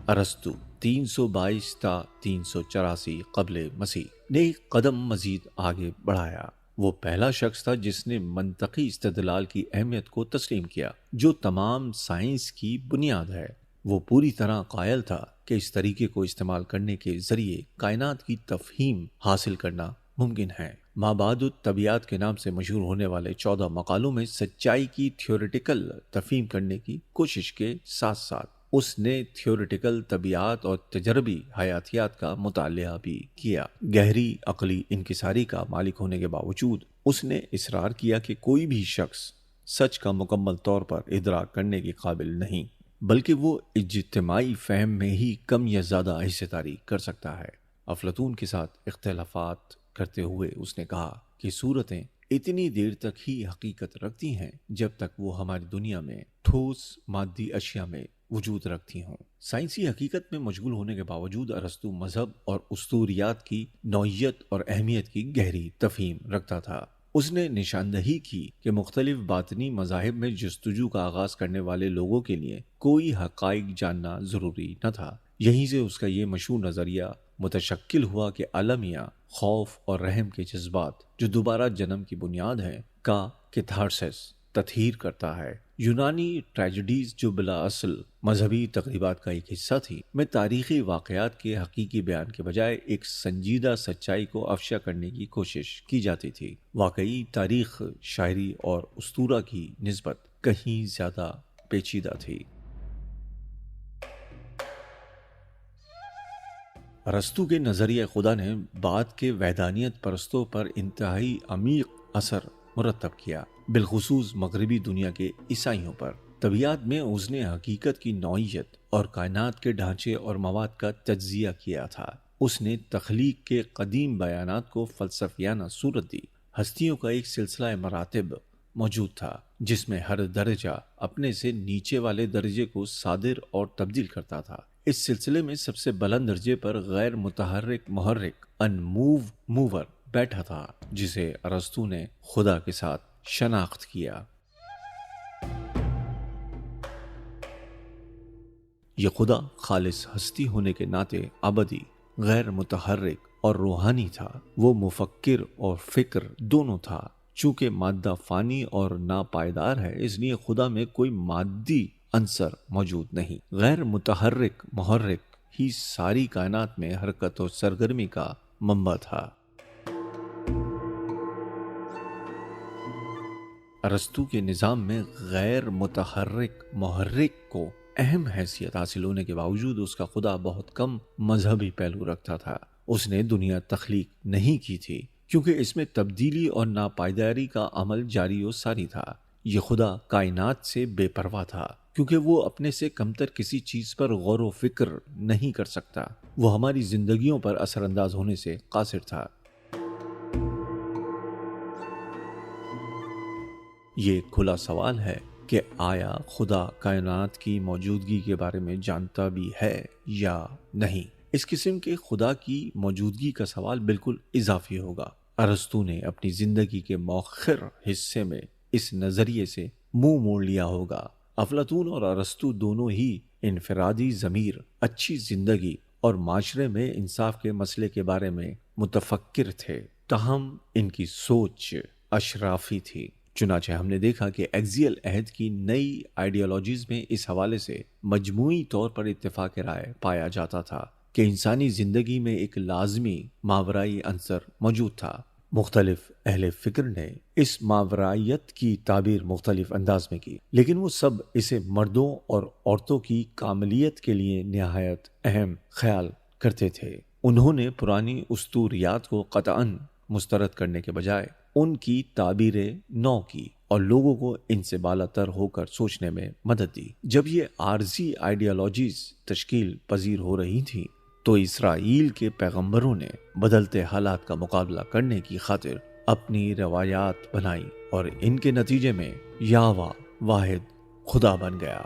ارسطو 322 تا 384 قبل مسیح نے ایک قدم مزید آگے بڑھایا۔ وہ پہلا شخص تھا جس نے منطقی استدلال کی اہمیت کو تسلیم کیا، جو تمام سائنس کی بنیاد ہے۔ وہ پوری طرح قائل تھا کہ اس طریقے کو استعمال کرنے کے ذریعے کائنات کی تفہیم حاصل کرنا ممکن ہے۔ مابعد الطبیعیات کے نام سے مشہور ہونے والے 14 مقالوں میں سچائی کی تھیوریٹیکل تفہیم کرنے کی کوشش کے ساتھ ساتھ اس نے تھیوریٹیکل طبیعیات اور تجربی حیاتیات کا مطالعہ بھی کیا۔ گہری عقلی انکساری کا مالک ہونے کے باوجود اس نے اصرار کیا کہ کوئی بھی شخص سچ کا مکمل طور پر ادراک کرنے کے قابل نہیں، بلکہ وہ اجتماعی فہم میں ہی کم یا زیادہ حصہ داری کر سکتا ہے۔ افلاطون کے ساتھ اختلافات کرتے ہوئے اس نے کہا کہ صورتیں اتنی دیر تک ہی حقیقت رکھتی ہیں جب تک وہ ہماری دنیا میں ٹھوس مادی اشیاء میں وجود رکھتی ہوں۔ سائنسی حقیقت میں مشغول ہونے کے باوجود ارسطو مذہب اور اسطوریات کی نوعیت اور اہمیت کی گہری تفہیم رکھتا تھا۔ اس نے نشاندہی کی کہ مختلف باطنی مذاہب میں جستجو کا آغاز کرنے والے لوگوں کے لیے کوئی حقائق جاننا ضروری نہ تھا۔ یہیں سے اس کا یہ مشہور نظریہ متشکل ہوا کہ المیہ، خوف اور رحم کے جذبات جو دوبارہ جنم کی بنیاد ہے، کا کیتھارسس تطہیر کرتا ہے۔ یونانی ٹریجڈیز جو بلا اصل مذہبی تقریبات کا ایک حصہ تھی، میں تاریخی واقعات کے حقیقی بیان کے بجائے ایک سنجیدہ سچائی کو افشا کرنے کی کوشش کی جاتی تھی۔ واقعی تاریخ شاعری اور اسطورہ کی نسبت کہیں زیادہ پیچیدہ تھی۔ ارسطو کے نظریہ خدا نے بعد کے وحدانیت پرستوں پر انتہائی عمیق اثر مرتب کیا، بالخصوص مغربی دنیا کے عیسائیوں پر۔ طبیعت میں اس نے حقیقت کی نوعیت اور کائنات کے ڈھانچے اور مواد کا تجزیہ کیا تھا۔ اس نے تخلیق کے قدیم بیانات کو فلسفیانہ صورت دی۔ ہستیوں کا ایک سلسلہ مراتب موجود تھا جس میں ہر درجہ اپنے سے نیچے والے درجے کو صادر اور تبدیل کرتا تھا۔ اس سلسلے میں سب سے بلند درجے پر غیر متحرک محرک انموو موور بیٹھا تھا، جسے ارسطو نے خدا کے ساتھ شناخت کیا۔ یہ خدا خالص ہستی ہونے کے ناطے ابدی، غیر متحرک اور روحانی تھا۔ وہ مفکر اور فکر دونوں تھا۔ چونکہ مادہ فانی اور ناپائیدار ہے، اس لیے خدا میں کوئی مادی عنصر موجود نہیں۔ غیر متحرک محرک ہی ساری کائنات میں حرکت اور سرگرمی کا منبع تھا۔ ارسطو کے نظام میں غیر متحرک محرک کو اہم حیثیت حاصل ہونے کے باوجود اس کا خدا بہت کم مذہبی پہلو رکھتا تھا۔ اس نے دنیا تخلیق نہیں کی تھی کیونکہ اس میں تبدیلی اور ناپائیداری کا عمل جاری و ساری تھا۔ یہ خدا کائنات سے بے پرواہ تھا کیونکہ وہ اپنے سے کمتر کسی چیز پر غور و فکر نہیں کر سکتا۔ وہ ہماری زندگیوں پر اثر انداز ہونے سے قاصر تھا۔ یہ کھلا سوال ہے کہ آیا خدا کائنات کی موجودگی کے بارے میں جانتا بھی ہے یا نہیں؟ اس قسم کے خدا کی موجودگی کا سوال بالکل اضافی ہوگا۔ ارسطو نے اپنی زندگی کے مؤخر حصے میں اس نظریے سے منہ موڑ لیا ہوگا۔ افلاطون اور ارسطو دونوں ہی انفرادی ضمیر، اچھی زندگی اور معاشرے میں انصاف کے مسئلے کے بارے میں متفکر تھے، تاہم ان کی سوچ اشرافی تھی۔ چنانچہ ہم نے دیکھا کہ ایکزیل عہد کی نئی آئیڈیالوجیز میں اس حوالے سے مجموعی طور پر اتفاق رائے پایا جاتا تھا کہ انسانی زندگی میں ایک لازمی ماورائی عنصر موجود تھا۔ مختلف اہل فکر نے اس ماورائیت کی تعبیر مختلف انداز میں کی، لیکن وہ سب اسے مردوں اور عورتوں کی کاملیت کے لیے نہایت اہم خیال کرتے تھے۔ انہوں نے پرانی اسطوریات کو قطعاً مسترد کرنے کے بجائے ان کی تعبیر نو کی اور لوگوں کو ان سے بالاتر ہو کر سوچنے میں مدد دی۔ جب یہ عارضی آئیڈیالوجیز تشکیل پذیر ہو رہی تھیں تو اسرائیل کے پیغمبروں نے بدلتے حالات کا مقابلہ کرنے کی خاطر اپنی روایات بنائی اور ان کے نتیجے میں یہوہ واحد خدا بن گیا۔